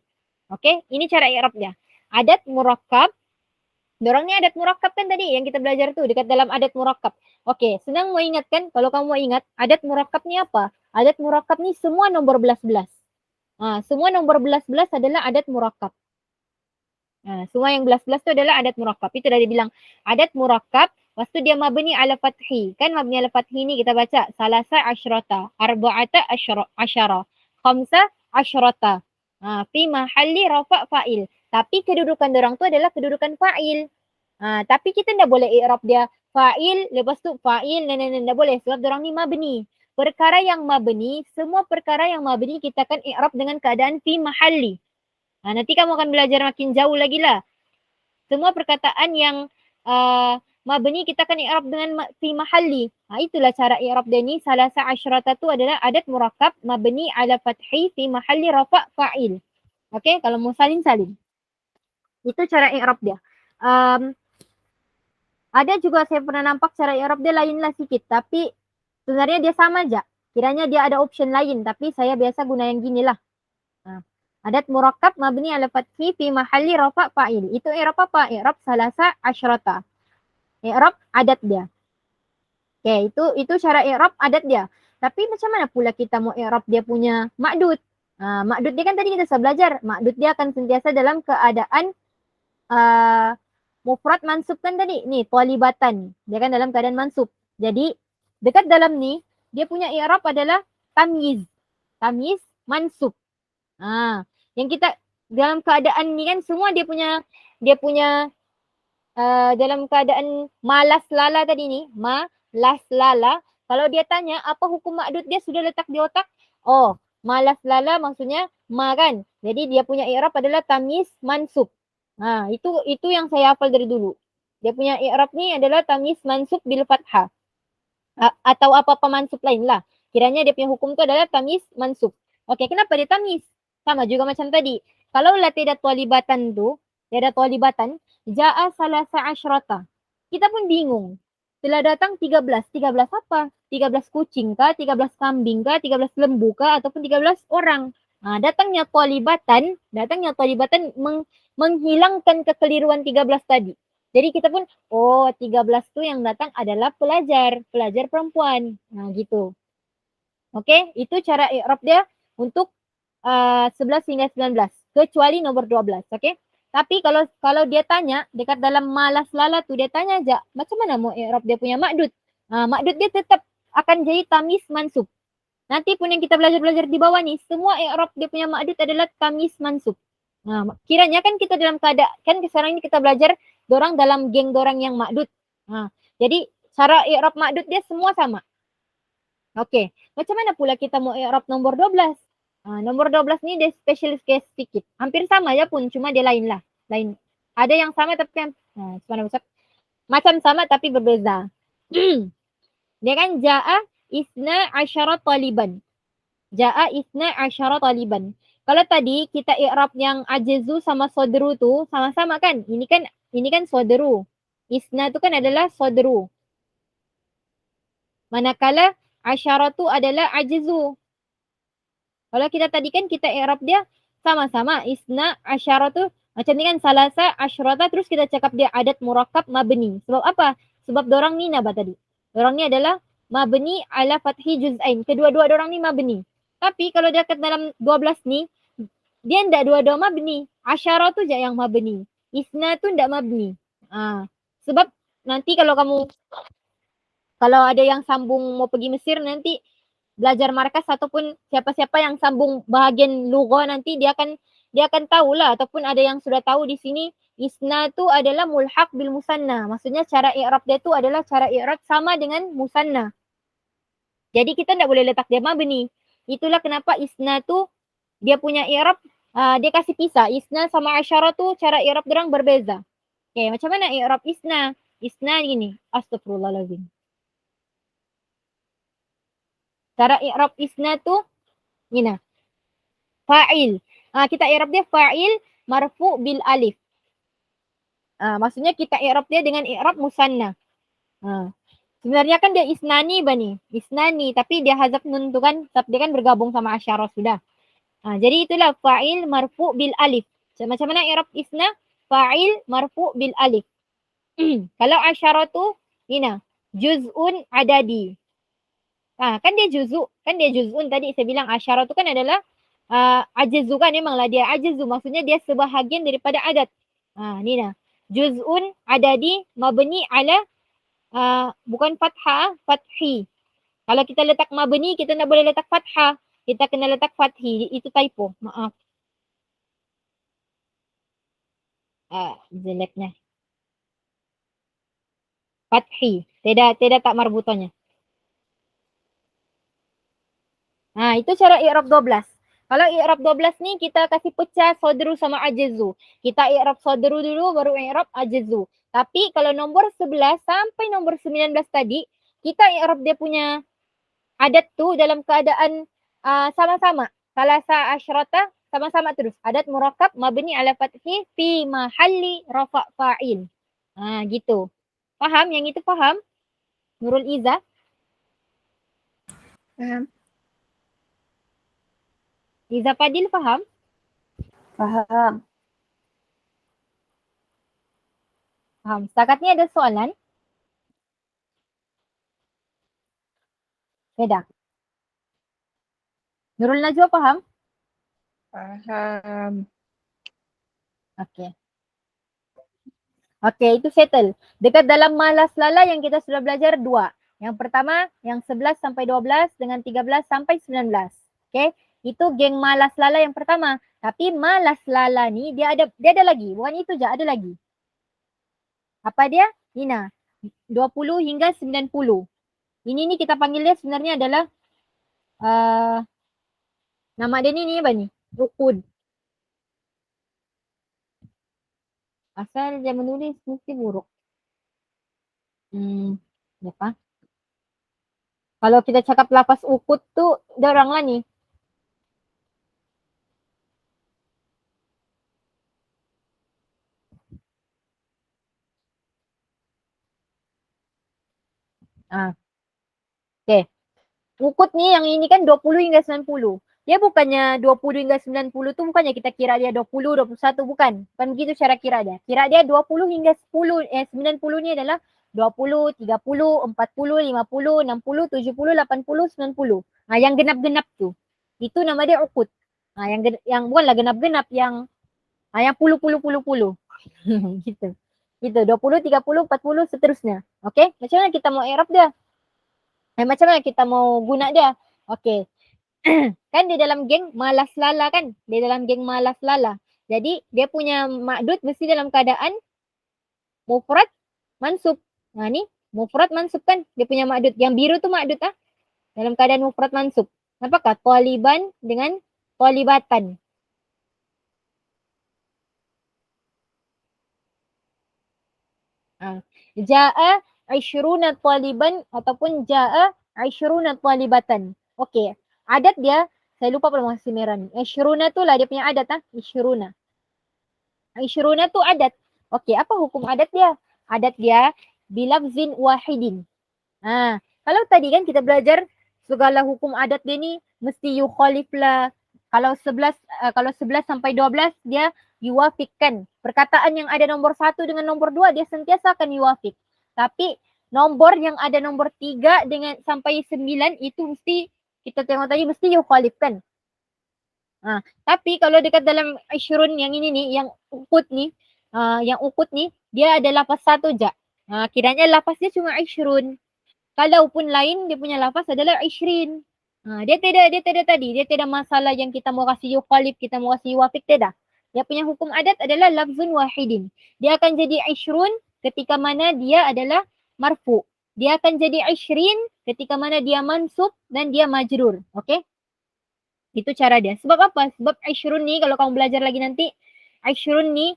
S1: Okey, ini cara i'rab dia. Adat murakkab, dorang ni adat murakkab kan tadi yang kita belajar tu dekat dalam adat murakkab. Okey, senang mau ingat kan? Kalau kamu mau ingat, adat murakkab ni apa? Adat murakkab ni semua nombor belas-belas. Semua nombor belas-belas adalah adat murakkab. Semua yang belas-belas tu adalah adat murakkab. Itu dah dia bilang adat murakkab, lepas tu dia mabni ala fathi. Kan mabni ala fathi ni kita baca salasa asyrata, arba'ata asyara, khamsa asyrata. Fi mahalli rafa' fa'il. Tapi kedudukan dorang tu adalah kedudukan fa'il. Tapi kita tak boleh i'rab dia fa'il, lepas tu fa'il, tak boleh sebab dorang ni mabni. Perkara yang mabni, semua perkara yang mabni kita akan i'rab dengan keadaan fi mahalli. Nanti kamu akan belajar makin jauh lagi lah. Semua perkataan yang mabni kita akan i'rab dengan fi mahalli. Itulah cara i'rab dia ni. Salasa asyrata tu adalah adat murakkab mabni ala fathi fi mahalli rafa' fa'il. Okey, kalau mau salin. Itu cara i'rab dia. Ada juga saya pernah nampak cara i'rab dia lain lah sikit. Tapi sebenarnya dia sama aja. Kiranya dia ada option lain. Tapi saya biasa guna yang gini lah. Adat murakkab mabni ala fathi fi mahalli rafa' fa'il. Itu i'rab apa? I'rab salasa asyrata. I'rab adat dia. Okey, itu cara i'rab adat dia. Tapi macam mana pula kita mau i'rab dia punya ma'dud? Ma'dud dia kan tadi kita sudah belajar. Ma'dud dia akan sentiasa dalam keadaan mufrad mansub kan tadi. Ni, talibatan. Dia kan dalam keadaan mansub. Jadi, dekat dalam ni, dia punya i'rab adalah tamyiz. Tamyiz mansub. Yang kita dalam keadaan ni kan semua dia punya dalam keadaan malas lala tadi ni, malas lala. Kalau dia tanya apa hukum ma'dud dia sudah letak di otak? Oh, malas lala maksudnya ma kan. Jadi dia punya i'rab adalah tamyiz mansub. Itu yang saya hafal dari dulu. Dia punya i'rab ni adalah tamyiz mansub bil fathah. Atau apa-apa mansub lain lah. Kiranya dia punya hukum tu adalah tamyiz mansub. Okey, kenapa dia tamyiz? Sama juga macam tadi. Kalau lah tiada talibatan tu, tiada talibatan, ja'a salasa asyrata. Kita pun bingung. Telah datang 13. 13 apa? 13 kucing kah? 13 kambing kah? 13 lembu kah? Ataupun 13 orang. Datangnya talibatan menghilangkan kekeliruan 13 tadi. Jadi kita pun, 13 tu yang datang adalah pelajar perempuan. Gitu. Okey, itu cara i'rab dia untuk 11 hingga 19, kecuali nomor 12, okey? Tapi kalau dia tanya dekat dalam malas lala tu, dia tanya aja macam mana mau i'rab dia punya ma'dud. Ma'dud dia tetap akan jadi tamyiz mansub. Nanti pun yang kita belajar di bawah ni, semua i'rab dia punya ma'dud adalah tamyiz mansub. Kiranya kan kita dalam keadaan, kan sekarang ni kita belajar dorang dalam geng dorang yang ma'dud. Jadi cara i'rab ma'dud dia semua sama. Okey, macam mana pula kita mau i'rab nomor 12? Nomor 12 ni dia special case sikit. Hampir sama je pun, cuma dia lain lah. Lain. Ada yang sama tapi macam sama tapi berbeza. Dia kan ja'a isna asyara taliban. Ja'a isna asyara taliban. Kalau tadi kita i'rab yang ajizu sama sodru tu sama-sama kan? Ini kan sodru. Isna tu kan adalah sodru. Manakala asyara tu adalah ajizu. Kalau kita tadi kan kita i'rab dia sama-sama. Isna asyara tu macam ni kan salasa asyrata, terus kita cakap dia adat murakkab mabni. Sebab apa? Sebab dorang ni apa tadi? Dorang ni adalah mabni ala fathi juz'ain. Kedua-dua dorang ni mabni. Tapi kalau dia kat dalam 12 ni, dia ndak dua-dua mabni. Asyara tu je yang mabni. Isna tu ndak mabni. Sebab nanti kalau ada yang sambung mau pergi Mesir nanti belajar markas ataupun siapa-siapa yang sambung bahagian lugha nanti dia akan tahulah, ataupun ada yang sudah tahu di sini isna tu adalah mulhaq bil musanna. Maksudnya cara i'rab dia tu adalah cara i'rab sama dengan musanna. Jadi kita tak boleh letak dia mabni. Itulah kenapa isna tu dia punya i'rab dia kasih pisah. Isna sama asyara tu cara i'rab dorang berbeza. Okey, macam mana i'rab isna? Isna gini. Astagfirullahalazim. Cara i'rab isna tu gini. Fa'il. Kita i'rab dia fa'il marfu bil alif. Maksudnya kita i'rab dia dengan i'rab musanna. Sebenarnya kan dia isnani bani. Isnani. Tapi dia hazaf nun tu kan. Sebab dia kan bergabung sama asyara sudah. Jadi itulah fa'il marfu' bil alif. Macam mana i'rab isna? Fa'il marfu' bil alif. Kalau asyara tu, ini juz'un adadi. Kan dia juz'u. Kan dia juz'un tadi saya bilang asyara tu kan adalah ajazu kan. Memanglah dia ajazu. Maksudnya dia sebahagian daripada adat. Ni nah. Juz'un adadi mabni ala bukan fathah, fathi. Kalau kita letak mabni, kita tak boleh letak fathah. Kita kena letak fathi. Itu typo. Maaf. Jeleknya. Fathi. Tidak tak marbutannya. Itu cara i'rab 12. Kalau i'rab 12 ni kita kasih pecah sodru sama ajazu. Kita i'rab sodru dulu baru i'rab ajazu. Tapi kalau nombor 11 sampai nombor 19 tadi, kita i'rab dia punya adat tu dalam keadaan sama-sama. Salasa asyrata sama-sama terus. Adat murakab mabni ala fathi fi mahalli rafa' fa'il. Gitu. Faham? Yang itu faham? Nurul Izzah?
S3: Faham.
S1: Izzah Fadil faham?
S2: Faham.
S1: Faham. Setakat ni ada soalan? Tidak. Nurul Najwa faham?
S3: Faham.
S1: Okey. Okey, itu settle. Dekat dalam malas lala yang kita sudah belajar dua. Yang pertama, yang 11 sampai 12 dengan 13 sampai 19. Okey, itu geng malas lala yang pertama. Tapi malas lala ni dia ada lagi. Bukan itu je, ada lagi. Apa dia? Nina. 20 hingga 90. Ini ni kita panggil dia sebenarnya adalah nama dia ni apa ni? Uqud. Asal dia menulis mesti buruk. Apa? Kalau kita cakap lafaz uqud tu dia orang lah ni. Okey. Uqud ni yang ini kan 20 hingga 90. Dia bukannya 20 hingga 90 tu bukannya kita kira dia 20, 21 bukan. Bukan begitu cara kira dia. Kira dia 20 hingga 90 ni adalah 20, 30, 40, 50, 60, 70, 80, 90. Yang genap-genap tu. Itu nama dia uqud. Yang bukanlah genap-genap yang puluh. Gitu. Gitu 20, 30, 40 seterusnya. Okey? Macam mana kita mau i'rab dia? Macam mana kita mau guna dia? Okey. Kan dia dalam geng malas lala kan? Dia dalam geng malas lala. Jadi dia punya ma'dud mesti dalam keadaan mufrad mansub. Ni mufrad mansub kan? Dia punya ma'dud. Yang biru tu ma'dud dalam keadaan mufrad mansub. Apakah? Taliban dengan talibatan. Ja'a 20 taliban ataupun ja'a 20 talibatan. Okey. Adat dia, saya lupa pada masa merah ni. 20 tu lah dia punya adat 20. 20 tu adat. Okey, apa hukum adat dia? Adat dia bilafzin wahidin. Kalau tadi kan kita belajar segala hukum adat dia ni mesti yukhalif lah. Kalau 11 sampai 12 dia yuwafiqkan. Perkataan yang ada nombor 1 dengan nombor 2 dia sentiasa akan yuwafiq. Tapi nombor yang ada nombor 3 dengan sampai 9 itu mesti kita tengok tadi mesti yukhalifkan. Tapi kalau dekat dalam Ashrun yang ini ni, yang ukut ni, dia ada lafaz satu je. Kiranya lafaz dia cuma Ashrun. Kalaupun lain dia punya lafaz adalah Ishrin. Dia tidak masalah yang kita mau kasih yukhalif, kita mau kasih yuwafiq, tidak. Dia punya hukum adat adalah lafzun wahidin. Dia akan jadi Ashrun ketika mana dia adalah marfu. Dia akan jadi Ishrin ketika mana dia mansub dan dia majrur. Okey? Itu cara dia. Sebab apa? Sebab Ashrun ni kalau kamu belajar lagi nanti, Ashrun ni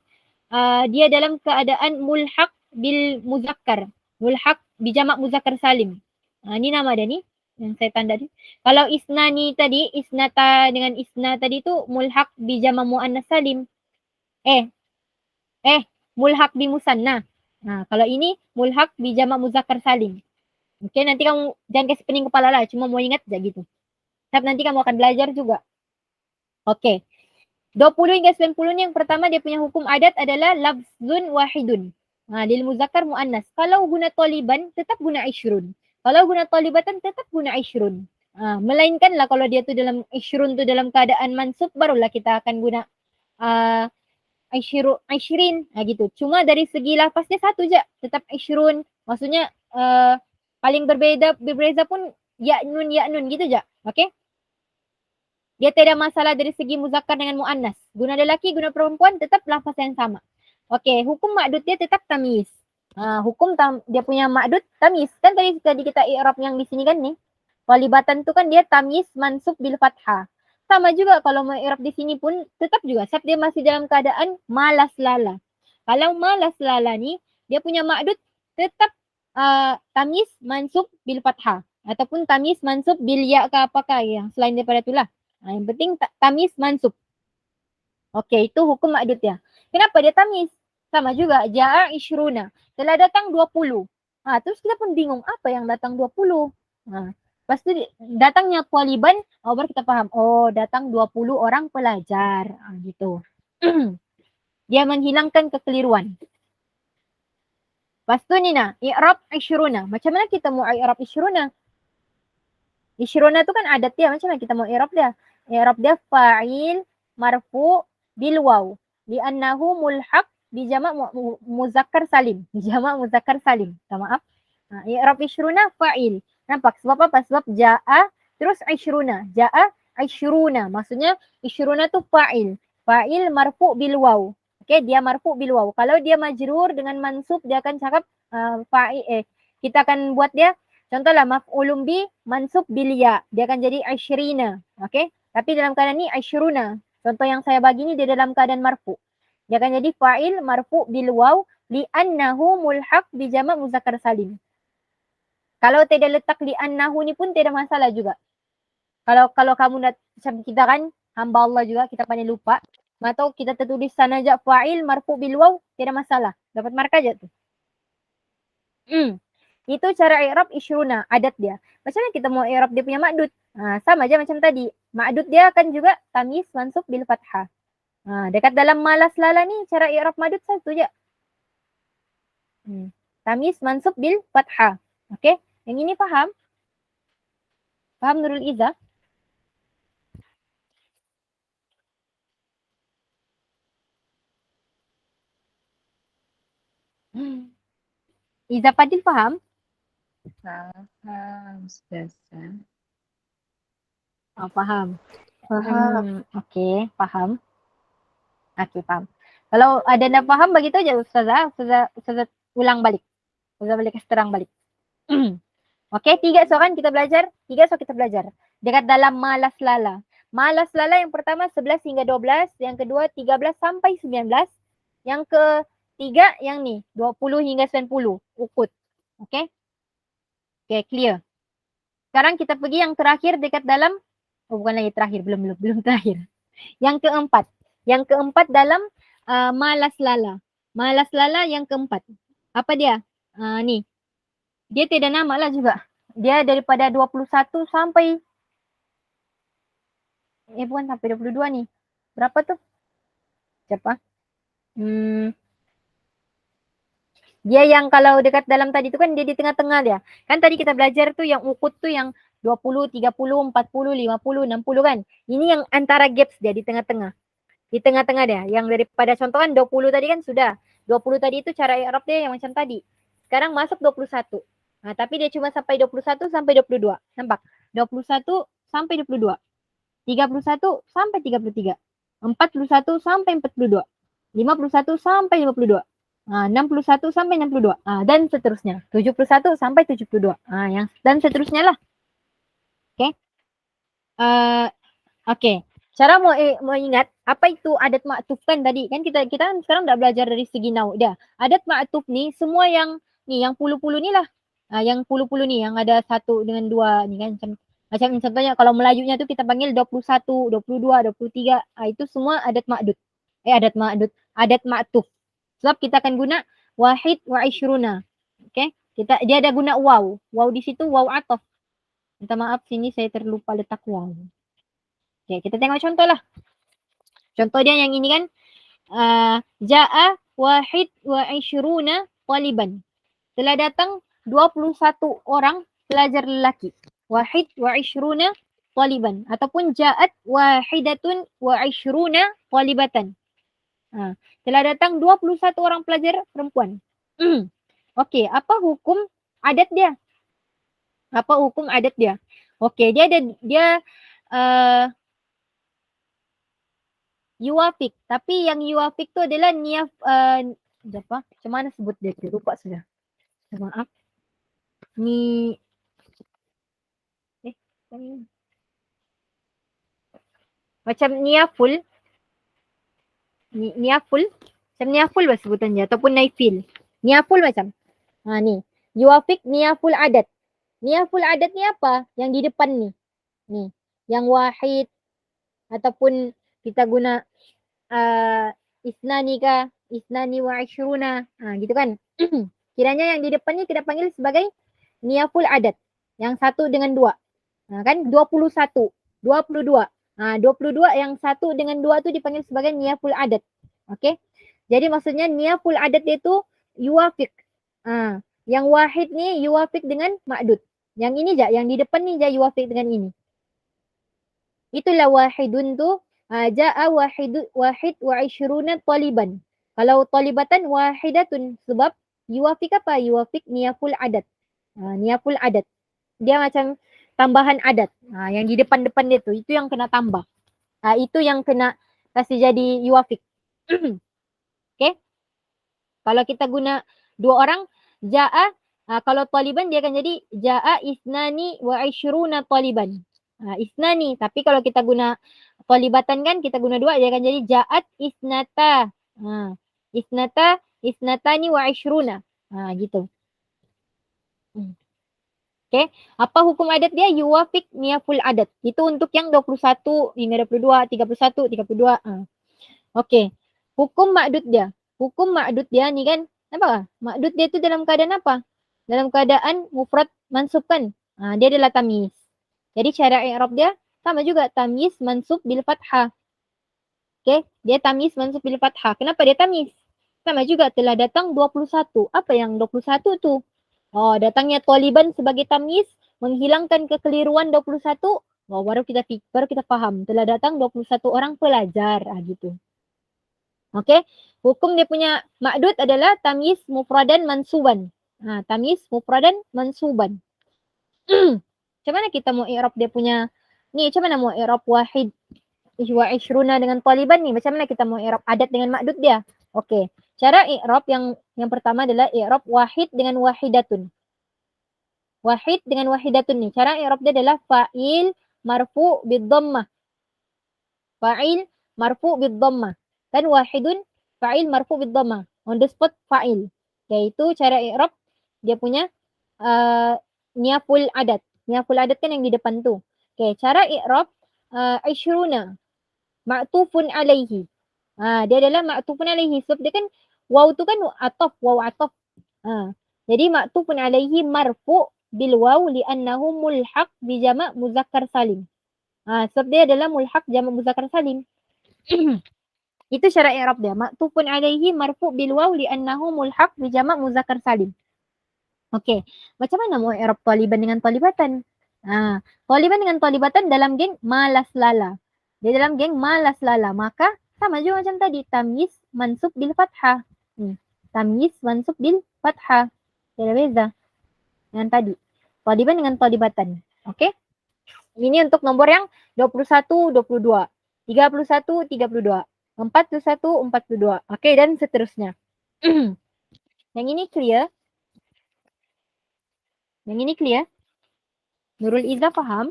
S1: dia dalam keadaan mulhaq bil muzakkar. Mulhaq bi jamak muzakkar salim. Ni nama dia ni yang saya tanda ni. Kalau isnani tadi, isnata dengan isna tadi tu mulhaq bi jamak muannas salim. mulhaq bi musanna. Kalau ini mulhaq bi jamak muzakkar salim. Oke, nanti kamu jangan kasih pening kepala lah, cuma mau ingat aja gitu. Tapi nanti kamu akan belajar juga. Oke. 20 hingga 90 ni yang pertama dia punya hukum adat adalah lafzun wahidun. Lil muzakkar muannas. Kalau guna taliban tetap guna ishrun. Kalau guna talibatan tetap guna ishrun. Melainkanlah kalau dia tu dalam ishrun tu dalam keadaan mansub barulah kita akan guna ishrin gitu. Cuma dari segi lafaznya satu je, tetap ishrun. Maksudnya paling berbeza pun ya nun gitu je. Okey? Dia tidak masalah dari segi muzakkar dengan muannas. Guna lelaki, guna perempuan tetap lafaz yang sama. Okey, hukum ma'dud dia tetap tamyiz. Dia punya ma'dud tamyiz. Kan tadi kita i'rab yang di sini kan ni. Talibatan tu kan dia tamyiz mansub bil fathah. Sama juga kalau mau i'rab di sini pun tetap juga sebab dia masih dalam keadaan malas lala. Kalau malas lala ni dia punya ma'dud tetap tamyiz mansub bil fathah ataupun tamyiz mansub bil ya ke apakah yang selain daripada itulah. Yang penting tamyiz mansub. Okey, itu hukum ma'dud dia. Kenapa dia tamyiz? Sama juga, ja'a ishruna. Telah datang 20. Terus kita pun bingung, apa yang datang 20? Lepas tu datangnya taliban, baru kita faham. Oh, datang 20 orang pelajar. Gitu. Dia menghilangkan kekeliruan. Lepas tu ni nak, i'rab ishruna. Macam mana kita mau i'rab ishruna? Ishruna tu kan adat dia, macam mana kita mau i'rab dia? I'rab dia fa'il marfu bil waw li'annahu mulhaq bi jama' muzakkar salim. Jama' muzakkar salim. Maaf. I'rab ishruna fa'il. Nampak sebab apa? Sebab ja'a terus ishruna. Ja'a ishruna. Maksudnya ishruna tu fa'il. Fa'il marfu bil waw. Okey, dia marfu bil waw. Kalau dia majrur dengan mansub dia akan cakap fa'il kita akan buat dia contohlah maf'ulun bi mansub bil ya. Dia akan jadi ishrina. Okey? Tapi dalam keadaan ni ishruna. Contoh yang saya bagi ni dia dalam keadaan marfu. Dia akan jadi fa'il marfu bil waw li'annahu mulhaq bi jama' muzakkar salim. Kalau tidak letak li'annahu ni pun tidak masalah juga. Kalau kamu nak macam kita kan hamba Allah juga kita pandai lupa. Atau kita tertulis sana je fa'il marfu bil waw tidak masalah. Dapat markah je tu. Itu cara i'rab ishruna, adat dia. Macam mana kita mau i'rab dia punya ma'dud? Sama aja macam tadi. Ma'dud dia akan juga tamyiz mansub bil fathah. Dekat dalam malas lala ni cara i'rab ma'dud satu je. Tamyiz mansub bil fathah. Okey? Yang ini faham? Faham Nurul Izzah? Izzah Fadil faham?
S3: Faham, Ustazah.
S1: Faham.
S2: Faham.
S1: Okey, faham. Okey, faham. Kalau ada nak faham begitu je Ustazah ulang balik. Ustazah boleh kasih terang balik. Okey, 3 soalan kita belajar. 3 soalan kita belajar. Dekat dalam malas lala. Malas lala yang pertama 11 hingga 12, yang kedua 13 sampai 19, yang ketiga yang ni 20 hingga 90, ukut. Okey? Okey, clear. Sekarang kita pergi yang terakhir dekat dalam bukan lagi terakhir, belum terakhir. Yang keempat. Yang keempat dalam malas lala. Malas lala yang keempat. Apa dia? Ni. Dia tidak nama lah juga. Dia daripada 21 sampai bukan sampai 22 ni. Berapa tu? Siapa? Dia yang kalau dekat dalam tadi tu kan dia di tengah-tengah dia. Kan tadi kita belajar tu yang ukut tu yang 20, 30, 40, 50, 60 kan. Ini yang antara gaps dia di tengah-tengah. Di tengah-tengah dia. Yang daripada contoh kan 20 tadi kan sudah. 20 tadi itu cara i'rab dia yang macam tadi. Sekarang masuk 21. Tapi dia cuma sampai 21 sampai 22. Nampak? 21 sampai 22. 31 sampai 33. 41 sampai 42. 51 sampai 52. 61 sampai 62. Dan seterusnya. 71 sampai 72. Yang dan seterusnya lah. Okey. Okey. Cara mau ingat apa itu adat ma'tuf kan tadi. Kan kita kan sekarang dah belajar dari segi nau dah. Adat ma'tuf ni semua yang ni yang puluh-puluh ni lah. Yang puluh-puluh ni yang ada 1 dengan 2 ni kan macam contohnya kalau Melayunya tu kita panggil 21, 22, 23. Itu semua adat ma'dud. Adat ma'tuf. Sebab kita akan guna wahid wa ishruna. Okay. Dia ada guna waw. Waw di situ waw ataf. Minta maaf sini saya terlupa letak waw. Okay, kita tengok contoh lah. Contoh dia yang ini kan. Ja'a wahid wa ishruna taliban. Telah datang 21 orang pelajar lelaki. Wahid wa ishruna taliban. Ataupun ja'at wahidatun wa ishruna talibatan. Telah datang 21 orang pelajar perempuan. Okey, apa hukum adat dia? Apa hukum adat dia? Okey, dia yuafik. Tapi yang yuafik tu adalah niaf apa? Macam mana sebut dia tu? Lupa sudah. Maaf. Ni macam niaful. Niaful. Macam niaful lah sebutan dia ataupun naifil. Niaful macam. Ni. Yuafik niaful adat. Niaful adat ni apa? Yang di depan ni. Ni. Yang wahid ataupun kita guna isnani ka, isnani wa ishruna. Gitu kan. Kiranya yang di depan ni kita panggil sebagai niaful adat. Yang satu dengan dua. Kan 21, 22. 22 yang satu dengan dua tu dipanggil sebagai niaful adat. Okey. Jadi maksudnya niaful adat dia tu yuafik. Yang wahid ni yuafik dengan ma'dud. Yang ini je, yang di depan ni je yuafik dengan ini. Itulah wahidun tu. Ja'a wahid wa ishruna taliban. Kalau talibatan wahidatun. Sebab yuafik apa? Yuafik niaful adat. Niaful adat. Dia macam tambahan adat. Yang di depan-depan dia tu. Itu yang kena tambah. Itu yang kena kasih jadi yuafik. Okay. Kalau kita guna dua orang. Ja'a. Kalau taliban dia akan jadi ja'a isnani wa ishruna taliban. Isnani. Tapi kalau kita guna talibatan kan. Kita guna dua. Dia akan jadi ja'at isnata. Isnatani wa ishruna. Gitu. Okay. Apa hukum adat dia? Yuwafik niaful adat. Itu untuk yang 21 hingga 22, 31, 32. Okay. Hukum ma'dud dia. Hukum ma'dud dia ni kan. Apa? Ma'dud dia tu dalam keadaan apa? Dalam keadaan mufrad mansub kan. Dia adalah tamyiz. Jadi cara i'rab dia sama juga. Tamyiz mansub bil fathah. Okay. Dia tamyiz mansub bil fathah. Kenapa dia tamyiz? Sama juga telah datang 21. Apa yang 21 tu? Datangnya taliban sebagai tamyiz menghilangkan kekeliruan 21. Baru kita faham telah datang 21 orang pelajar gitu. Okey. Hukum dia punya ma'dud adalah tamyiz mufradan mansuban. Tamyiz mufradan mansuban. Macam mana kita mau i'rab dia punya ni? Macam mana mau i'rab wahid wa ishruna dengan taliban ni? Macam mana kita mau i'rab adat dengan ma'dud dia? Okey. Cara i'rab yang pertama adalah i'rab wahid dengan wahidatun. Wahid dengan wahidatun ni. Cara i'rab dia adalah fa'il marfu' bid-dhammah. Fa'il marfu' bid-dhammah. Kan wahidun fa'il marfu' bid-dhammah. On the spot fa'il. Iaitu cara i'rab dia punya niaful adat. Niaful adat kan yang di depan tu. Okay, cara i'rab ishruna ma'tufun alaihi. Dia adalah ma'tufun alaihi. Sebab dia kan waw tu kan ataf, waw ataf. Jadi ma'tufun alaihi marfu' bil waw li'annahu mulhaq bi jama' muzakkar salim. Sebab dia adalah mulhaq jama' muzakkar salim. Itu cara i'rab dia. Ma'tufun alaihi marfu' bil waw li'annahu mulhaq bi jama' muzakkar salim. Okey. Macam mana mau i'rab taliban dengan talibatan? Taliban dengan talibatan dalam geng malas lala. Dia dalam geng malas lala. Maka sama juga macam tadi. Tamyiz mansub bil fathah. Tamyiz mansub bil fathah. Tidak beza. Yang tadi. Taliban dengan talibatan. Okey. Ini untuk nombor yang 21, 22. 31, 32. 41, 42. Okey, dan seterusnya. Yang ini clear? Yang ini clear? Nurul Izzah faham?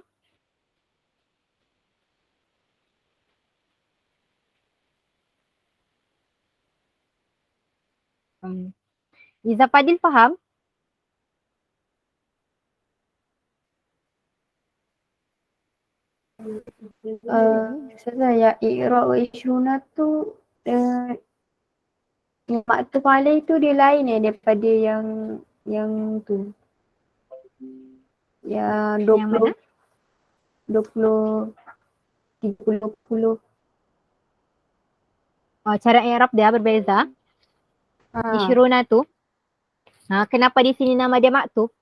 S1: Izzah Fadil faham?
S2: Saya i'rab wa ishruna tu Maktub alaih tu dia lain daripada yang tu. Yang
S1: Yang mana?
S2: 20, 30.
S1: Oh, cara i'rab dia berbeza.
S2: Ha.
S1: Ishruna tu. Kenapa di sini nama dia maktub?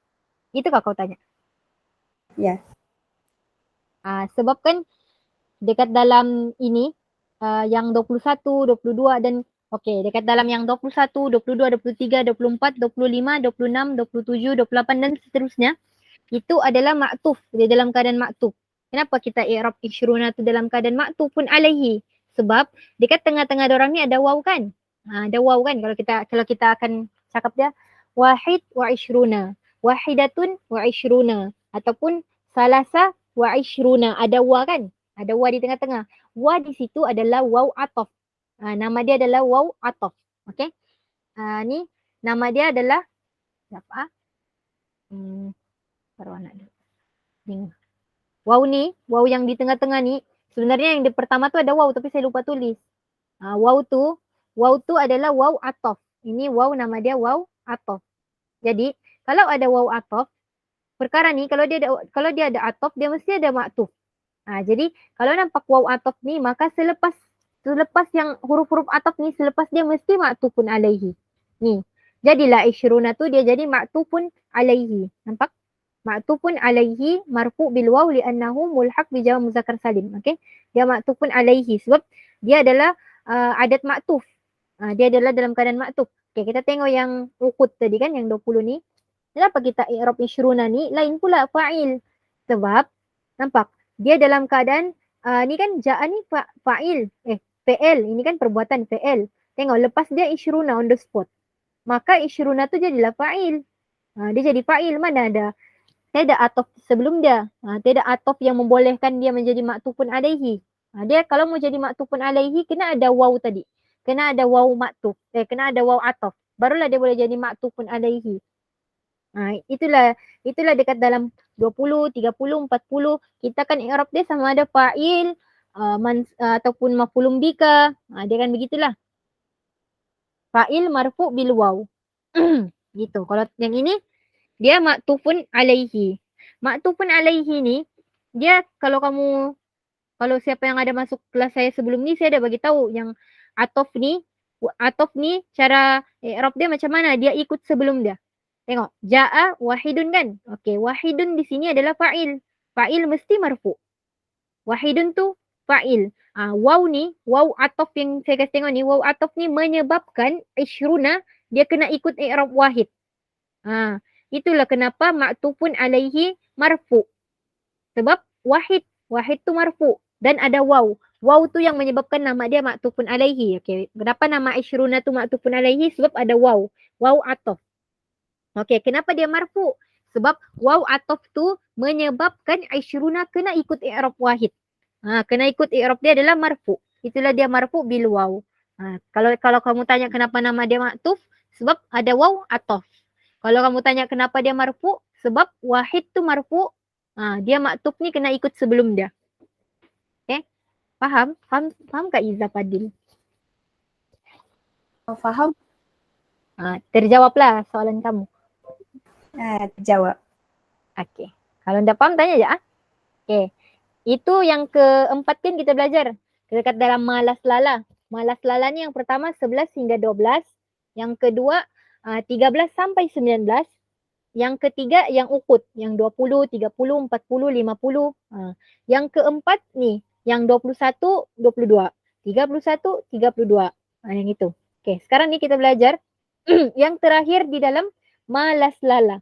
S1: Itukah kau tanya?
S2: Ya.
S1: Sebab kan dekat dalam ini yang 21, 22 dan dekat dalam yang 21, 22, 23, 24, 25, 26, 27, 28 dan seterusnya itu adalah maktuf, dia dalam keadaan maktuf. Kenapa kita i'rab ishruna tu dalam keadaan maktufun alaihi? Sebab dekat tengah-tengah dorang ni ada waw kan? Ada waw kan kalau kita akan cakap dia wahid wa ishruna, wahidatun wa ishruna ataupun salasa wa ishruna, ada wa kan? Ada wa di tengah-tengah. Wa di situ adalah waw ataf. Nama dia adalah waw ataf. Okey. Ni nama dia adalah siapa? Taruh anak dia. Waw ni, waw yang di tengah-tengah ni, sebenarnya yang di pertama tu ada waw tapi saya lupa tulis. Waw tu adalah waw ataf. Ini waw nama dia waw ataf. Jadi, kalau ada waw ataf, perkara ni kalau dia ada ataf, dia mesti ada maktuf. Jadi, kalau nampak waw ataf ni, maka selepas yang huruf-huruf ataf ni, selepas dia mesti maktufun alaihi. Ni. Jadilah ishruna tu dia jadi maktufun alaihi. Nampak? Maktufun alaihi marfu bil waw li'annahu mulhaq bi jawab muzakkar salim. Okey. Dia maktufun alaihi sebab dia adalah adat maktuf. Dia adalah dalam keadaan maktuf. Okey, kita tengok yang ukut tadi kan yang 20 ni. Kenapa kita i'rab ishruna ni lain pula fa'il? Sebab nampak dia dalam keadaan ni kan ja'a ni fa'il. Fi'il. Ini kan perbuatan fi'il. Tengok lepas dia ishruna on the spot. Maka ishruna tu jadilah fa'il. Dia jadi fa'il. Mana ada tiada atof sebelum dia. Tiada atof yang membolehkan dia menjadi maktufun alaihi. Dia kalau mau jadi maktufun alaihi kena ada waw tadi. Kena ada waw maktuf. Kena ada waw atof. Barulah dia boleh jadi maktufun alaihi. Itulah dekat dalam 20, 30, 40 kita kan i'rab dia sama ada fa'il ataupun maf'ulun bika. Dia kan begitulah. Fa'il marfu bil waw. Gitu. Kalau yang ini dia maktufun alaihi. Maktufun alaihi ni dia kalau siapa yang ada masuk kelas saya sebelum ni saya dah bagi tahu yang atof ni cara i'rab dia macam mana, dia ikut sebelum dia. Tengok, ja'a wahidun kan? Okey, wahidun di sini adalah fa'il. Fa'il mesti marfu. Wahidun tu fa'il. Waw ni, waw atof yang saya kasih tengok ni, waw atof ni menyebabkan ishruna dia kena ikut i'rab wahid. Itulah kenapa maktufun alaihi marfu. Sebab wahid tu marfu dan ada waw. Waw tu yang menyebabkan nama dia maktufun alaihi. Okey, kenapa nama ishruna tu maktufun alaihi? Sebab ada waw. Waw atof. Okey, kenapa dia marfu? Sebab waw atof tu menyebabkan ishruna kena ikut i'rab wahid. Kena ikut i'rab dia adalah marfu. Itulah dia marfu bil waw. Kalau kamu tanya kenapa nama dia maktuf, sebab ada waw atof. Kalau kamu tanya kenapa dia marfu, sebab wahid tu marfu, dia maktuf ni kena ikut sebelum dia. Okay? Faham? Faham Kak Izzah Fadil?
S2: Faham?
S1: Terjawablah soalan kamu.
S2: Terjawab.
S1: Okay. Kalau anda faham, tanya je. Okay. Itu yang keempat kan kita belajar. Dekat dalam malas lala. Malas lala ni yang pertama 11 hingga 12. Yang kedua 13 sampai 19. Yang ketiga yang ukut. Yang 20, 30, 40, 50. Yang keempat ni. Yang 21, 22. 31, 32. Yang itu. Okay. Sekarang ni kita belajar yang terakhir di dalam malas lala.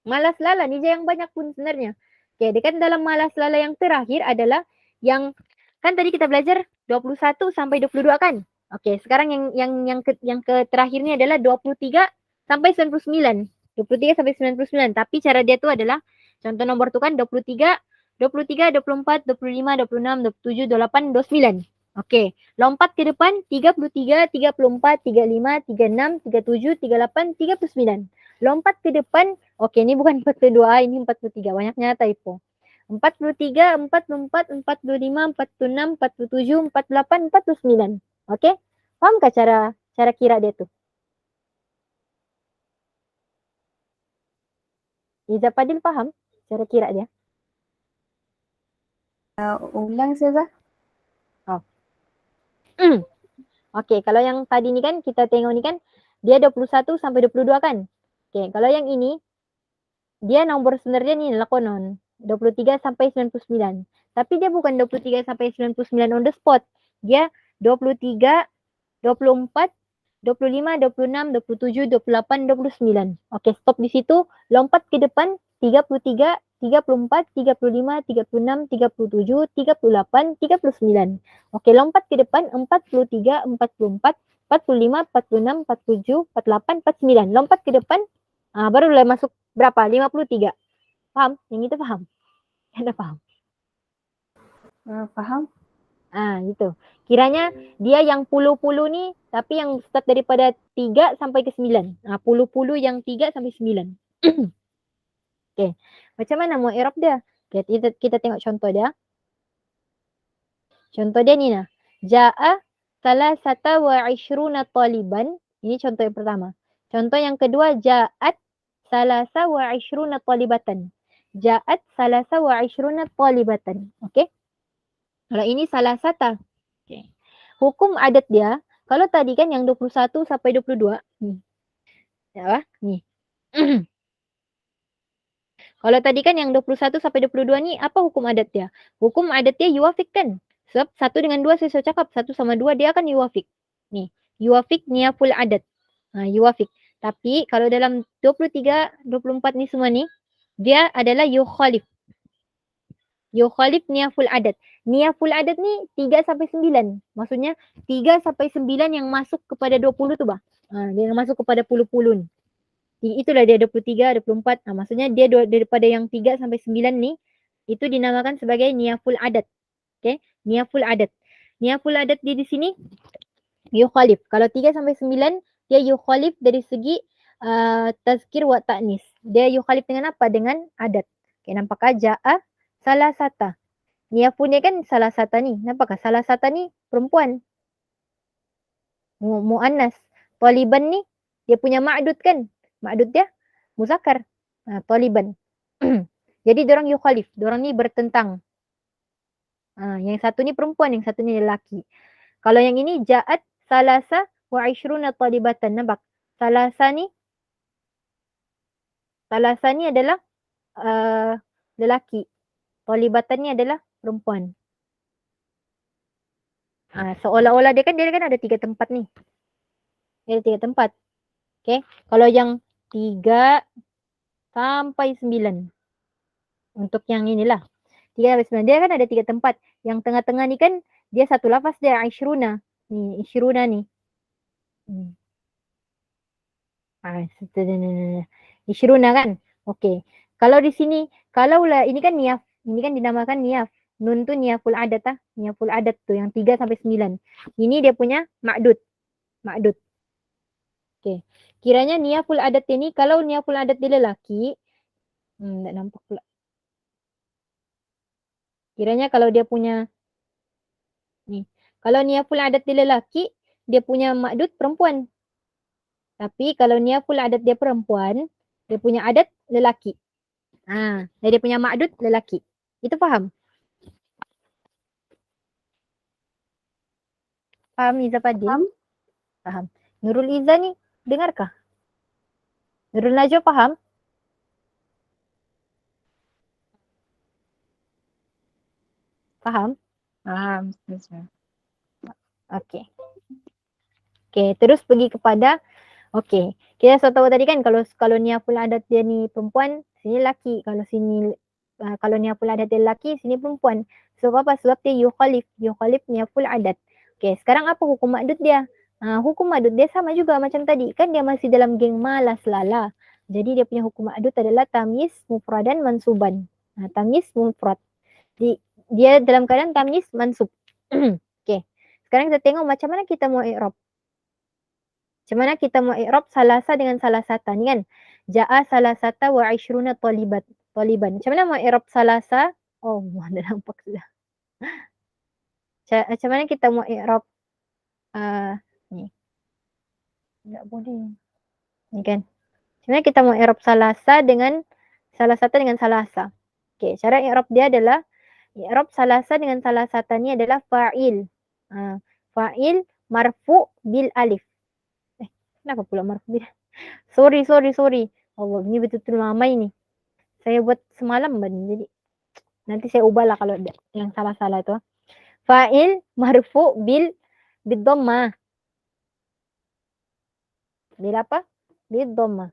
S1: Malas lala ni je yang banyak pun sebenarnya. Okay, dekat dalam malas lala yang terakhir adalah yang kan tadi kita belajar 21 sampai 22 kan? Okay, sekarang yang terakhir ni adalah 23 sampai 99. 23 sampai 99. Tapi cara dia tu adalah contoh nombor tu kan 23, 24, 25, 26, 27, 28, 29. Okey, lompat ke depan 33, 34, 35, 36, 37, 38, 39. Lompat ke depan, okey ni bukan 42, ini 43. Banyaknya typo. 43, 44, 45, 46, 47, 48, 49. Okey? Fahamkah cara cara kira dia tuh? Iza Fadil paham cara kira dia?
S2: Ulang Ustazah.
S1: Okey, kalau yang tadi ni kan kita tengok ni kan dia 21 sampai 22 kan? Okey, kalau yang ini dia nombor sebenar dia ni lakonon 23 sampai 99. Tapi dia bukan 23 sampai 99 on the spot. Dia 23, 24, 25, 26, 27, 28, 29. Okey, stop di situ. Lompat ke depan 33, 34, 35, 36, 37, 38, 39. Okey, lompat ke depan 43, 44, 45, 46, 47, 48, 49. Lompat ke depan baru mulai masuk berapa? 53. Faham? Yang itu faham? Anda faham?
S2: Faham?
S1: Gitu. Kiranya dia yang puluh-puluh ni tapi yang start daripada 3 sampai ke 9. Puluh-puluh yang 3 sampai 9. Okey. Macam mana mau i'rab dia? Okay, kita tengok contoh dia. Contoh dia ni nah. Ja'a salasata wa ishruna taliban. Ini contoh yang pertama. Contoh yang kedua, ja'at salasa wa ishruna talibatan. Ja'at salasa wa ishruna talibatan. Okey? Kalau ini salasata. Okey. Hukum adat dia, kalau tadi kan yang 21 sampai 22. Ya, ni. Kalau tadi kan yang 21 sampai 22 ni apa hukum adat dia? Hukum adat dia yuwafik kan? Sebab 1 dengan 2 saya sudah cakap 1 sama 2 dia akan yuwafik. Ni, yuwafik niyaful adat. Yuwafik. Tapi kalau dalam 23, 24 ni semua ni dia adalah yukhalif. Yukhalif niyaful adat. Niyaful adat ni 3 sampai 9. Maksudnya 3 sampai 9 yang masuk kepada 20 tu bah. Dia yang masuk kepada puluh-puluh ni. Itulah dia 23, 24. Maksudnya dia daripada yang 3 sampai 9 ni itu dinamakan sebagai niyaful adat. Okey, niyaful adat. Niyaful adat dia di sini yukhalif. Kalau 3 sampai 9 dia yukhalif dari segi tazkir wa ta'nis. Dia yukhalif dengan apa? Dengan adat. Okey, nampakkah ja'a salasata. Niyaful dia kan salasata ni. Nampakkah salasata ni perempuan. Muannas. Taliban ni dia punya ma'dud kan? Ma'dud dia muzakkar. Taliban. Jadi diorang yukhalif, diorang ni bertentang. Yang satu ni perempuan, yang satu ni lelaki. Kalau yang ini ja'at salasa wa ishruna talibatan. Nampak? Salasa ni adalah lelaki. Talibatan ni adalah perempuan. Seolah-olah dia kan ada 3 tempat ni. Dia ada 3 tempat. Okay. Kalau yang 3 sampai 9. Untuk yang inilah. 3 sampai 9. Dia kan ada 3 tempat. Yang tengah-tengah ni kan dia satu lafaz dia ishruna. Ni ishruna ni. Ishruna kan. Okey. Kalau di sini, kalaulah ini kan niyaf. Ini kan dinamakan niyaf. Nun tu niyaful adat Niyaful adat tu yang 3 sampai 9. Ini dia punya ma'dud. Ma'dud. Okey. Kiranya niyaful adat ini, kalau niyaful adat dia lelaki, tak nampak pula. Kiranya kalau dia punya ni, kalau niyaful adat dia lelaki, dia punya ma'dud perempuan. Tapi kalau niyaful adat dia perempuan, dia punya adat lelaki. Dia punya ma'dud lelaki. Itu faham? Faham Iza Fadil? Faham. Nurul Iza ni dengarkah? Nurul Najwa faham? Faham?
S3: Faham, Ustazah.
S1: Okey. Okey, terus pergi kepada kita sudah tahu tadi kan kalau niyaful adat dia ni perempuan, sini lelaki. Kalau sini kalau niyaful adat dia lelaki, sini perempuan. Sebab apa? Sebab dia yukhalif niyaful adat. Okey, sekarang apa hukum ma'dud dia? Hukum ma'dud dia sama juga macam tadi. Kan dia masih dalam geng malas lala. Jadi dia punya hukum ma'dud adalah tamyiz mufradan mansuban. Tamyiz mufrad. Dia dalam keadaan tamyiz mansub. Okey. Sekarang kita tengok macam mana kita mau i'rab. Macam mana kita mau i'rab salasa dengan salasata ni kan? Ja'a salasata wa ishruna taliban. Macam mana mau i'rab salasa? Oh, dah nampak sudah. Macam mana kita mau i'rab ni? Enggak boleh. Ini kan. Sebenarnya kita mau i'rab salasa dengan salasata dengan salasa. Oke, cara i'rab dia adalah i'rab salasa dengan salasata ini adalah fa'il. Fa'il marfu bil alif. Kenapa pula marfu bil? Sorry. Allah, ini betul-betul lama ini. Saya buat semalam jadi nanti saya ubahlah kalau ada yang salah-salah itu. Fa'il marfu bil bidhammah. Bil apa? Bidhammah.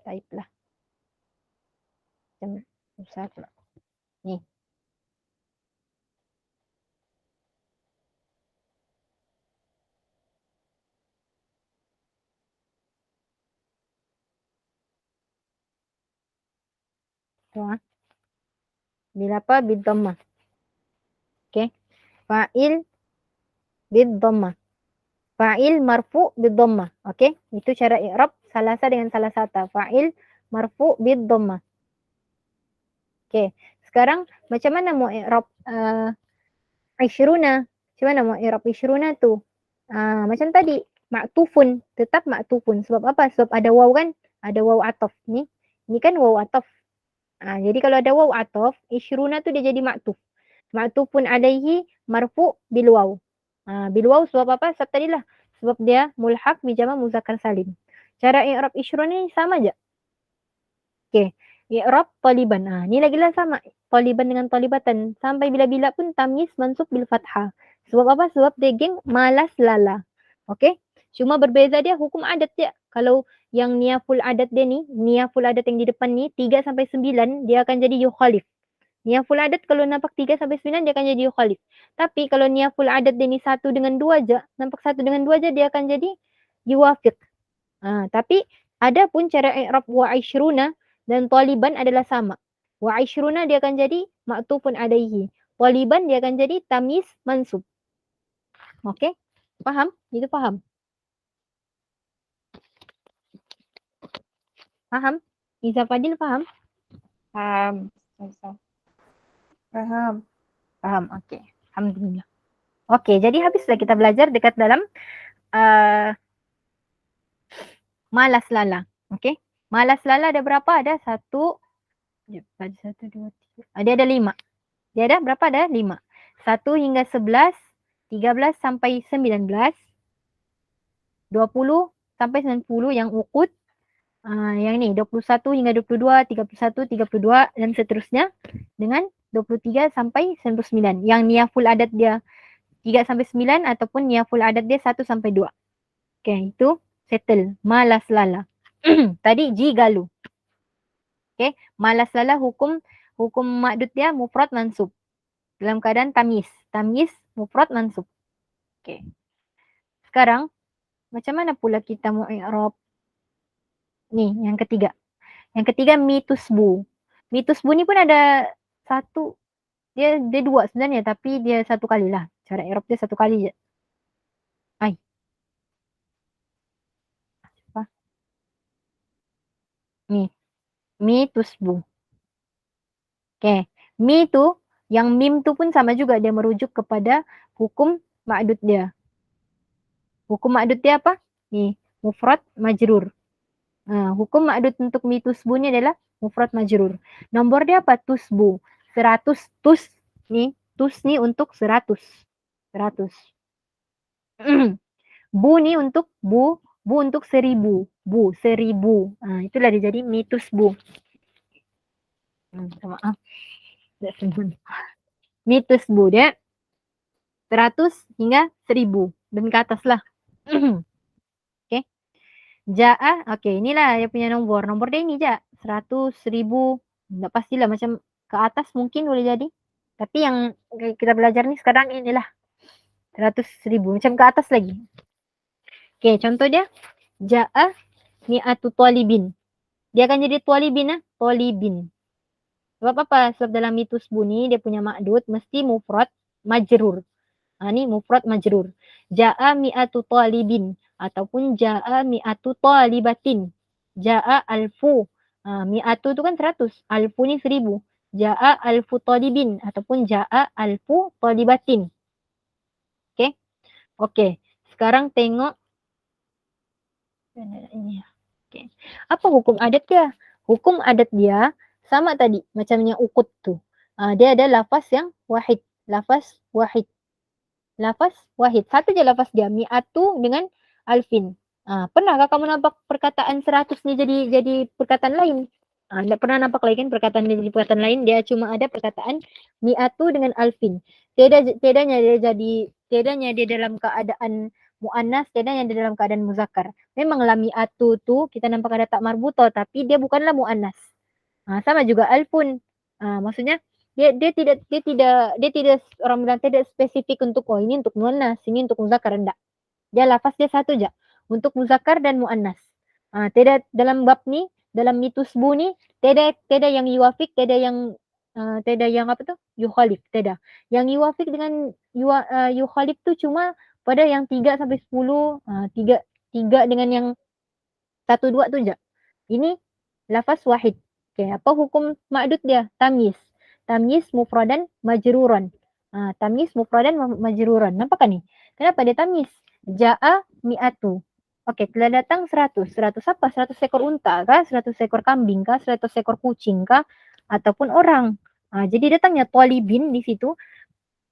S1: Type lah. Jam susah pula. Nih. Tuh, bil apa? Bidhammah. Oke. Fa'il bidhammah. Fa'il marfu bidhammah. Oke. Itu cara i'rab salasa dengan salasata. Fa'il marfu bidhammah. Oke. Sekarang macam mana mau i'rab isyruna? Macam mana mau i'rab isyruna tuh? Macam tadi, ma'tufun, tetap ma'tufun. Sebab apa? Sebab ada waw kan? Ada waw atof nih. Ini kan waw atof. Jadi kalau ada waw atof, isyruna tuh dia jadi ma'tuf. Ma'tufun alaihi marfu bil waw. Bil waw sebab apa? Sebab tadilah. Sebab dia mulhaq bi jama' muzakkar salim. Cara i'rab isyruna ini sama aja. Oke. I'rab taliban. Ini lagi-lah sama. Taliban dengan talibatan. Sampai bila-bila pun tamyiz mansub bil fathah. Sebab apa? Sebab dia geng malas lala. Oke. Cuma berbeza dia hukum adat dia. Kalau yang niyaful adat dia ni, niyaful adat yang di depan ni 3 sampai 9 dia akan jadi yukhalif. Niyaful adat kalau nampak 3 sampai 9 dia akan jadi yukhalif. Tapi kalau niyaful adat dia ni 1 dengan 2 aja, nampak 1 dengan 2 aja dia akan jadi yuwafiq. Tapi ada pun cara i'rab wa isyruna dan taliban adalah sama. Wa isyruna dia akan jadi ma'tufun alaihi. Taliban dia akan jadi tamyiz mansub. Oke? Paham? Itu paham? Paham? Iza Fadil paham?
S3: Paham. Ustazah.
S2: Faham.
S1: Paham. Oke. Alhamdulillah. Oke, jadi habislah kita belajar dekat dalam malas lala. Oke? Malas lala ada berapa? Ada 1 2 3. Dia ada 5. Dia ada berapa? Ada 5. 1 hingga 11, 13 sampai 19, 20 sampai 90 yang ukut. Yang ini 21 hingga 22, 31, 32 dan seterusnya dengan 23 sampai 99. Yang niyaful adat dia 3 sampai 9 ataupun niyaful adat dia 1 sampai 2. Oke, itu settle. Malas lala. Tadi jigalu. Oke, malas lala hukum ma'dud dia mufrad mansub. Dalam keadaan tamyiz. Tamyiz mufrad mansub. Oke. Sekarang macam mana pula kita mau i'rab? Nih, yang ketiga. Yang ketiga mitusbu. Mitusbu ni pun ada satu. Dia 2 sebenarnya tapi dia 1 kali lah. Cara i'rab dia 1 kali je. Apa? Ni. Mitusbu. Oke. Mi tu, yang mim tu pun sama juga dia merujuk kepada hukum ma'dud dia. Hukum ma'dud dia apa? Ni, mufrad majrur. Hukum ma'dud untuk mi tusbu ni adalah mufrad majrur. Nombor dia apa? Tusbu. 100 tus ni untuk 100. 100. Bu ni untuk bu untuk 1000. Bu, 1000. Itulah dia jadi mi tusbu. Maaf. Mi tusbu dia 100 hingga 1000 dan ke atas lah. Oke. Ja'a, oke, inilah dia punya nomor. Nomor dia ini ja, 100, 1000, enggak pastilah macam ke atas mungkin boleh jadi. Tapi yang kita belajar ni sekarang inilah 100, 1000, macam ke atas lagi. Oke, contoh dia ja'a mi'atu talibin. Dia akan jadi talibin talibin. Sebab apa? Sebab dalam mitus bunyi dia punya ma'dud mesti mufrad majrur. Ni mufrad majrur. Ja'a mi'atu talibin ataupun ja'a mi'atu talibatin. Ja'a alfu. Mi'atu tu kan 100. Alfu ni 1000. Ja'a alfu talibin ataupun ja'a alfu talibatin. Okey? Okey. Sekarang tengok ini. Okey. Apa hukum adat dia? Hukum adat dia sama tadi macam yang ukut tu. Dia ada lafaz yang wahid. Lafaz wahid. Lafaz wahid. Satu je lafaz dia. Mi'atu dengan alfin. Pernahkah kamu nampak perkataan 100 ni jadi perkataan lain? Tak pernah nampak lagi kan perkataan dia jadi perkataan lain. Dia cuma ada perkataan mi'atu dengan alfin. Tiadanya dia dalam keadaan muannas, tiadanya dia dalam keadaan muzakkar. Memanglah mi'atu tu kita nampak ada tak marbuto tapi dia bukanlah muannas. Sama juga alfun. Maksudnya dia tidak orang bilang tidak spesifik untuk ini untuk muannas, ini untuk muzakkar, enggak. Dia lafaz dia satu je untuk muzakkar dan muannas. Tidak dalam bab ni, dalam mitusbu ni tidak yang yuwafik, tidak yang apa tu? Yukhalif, tidak. Yang yuwafik dengan yukhalif tu cuma pada yang 3 sampai 10, 3 dengan yang 1 2 tu je. Ini lafaz wahid. Okey, apa hukum ma'dud dia? Tamyiz. Tamyiz mufradan majruran. Tamyiz mufradan majruran. Nampak kan ni? Kenapa dia tamyiz? Ja'a mi'atu. Okey, telah datang 100. 100 apa? 100 ekor unta kah? 100 ekor kambing kah? 100 ekor kucing kah? Ataupun orang. Jadi datangnya talibin di situ.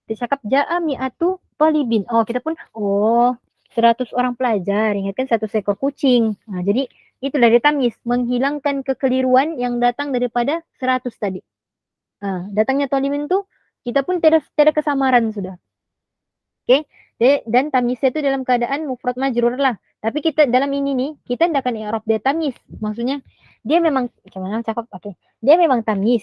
S1: Dia cakap ja'a mi'atu talibin. Kita pun 100 orang pelajar. Ingatkan 100 ekor kucing. Jadi itulah dia tamyiz. Menghilangkan kekeliruan yang datang daripada 100 tadi. Datangnya talibin tu kita pun tiada kesamaran sudah. Okey. Dan tamyiznya tu dalam keadaan mufrad majrur lah. Tapi kita dalam ini ni kita tidak akan i'rab dia tamyiz. Maksudnya dia memang macam mana cakap? Okey. Dia memang tamyiz.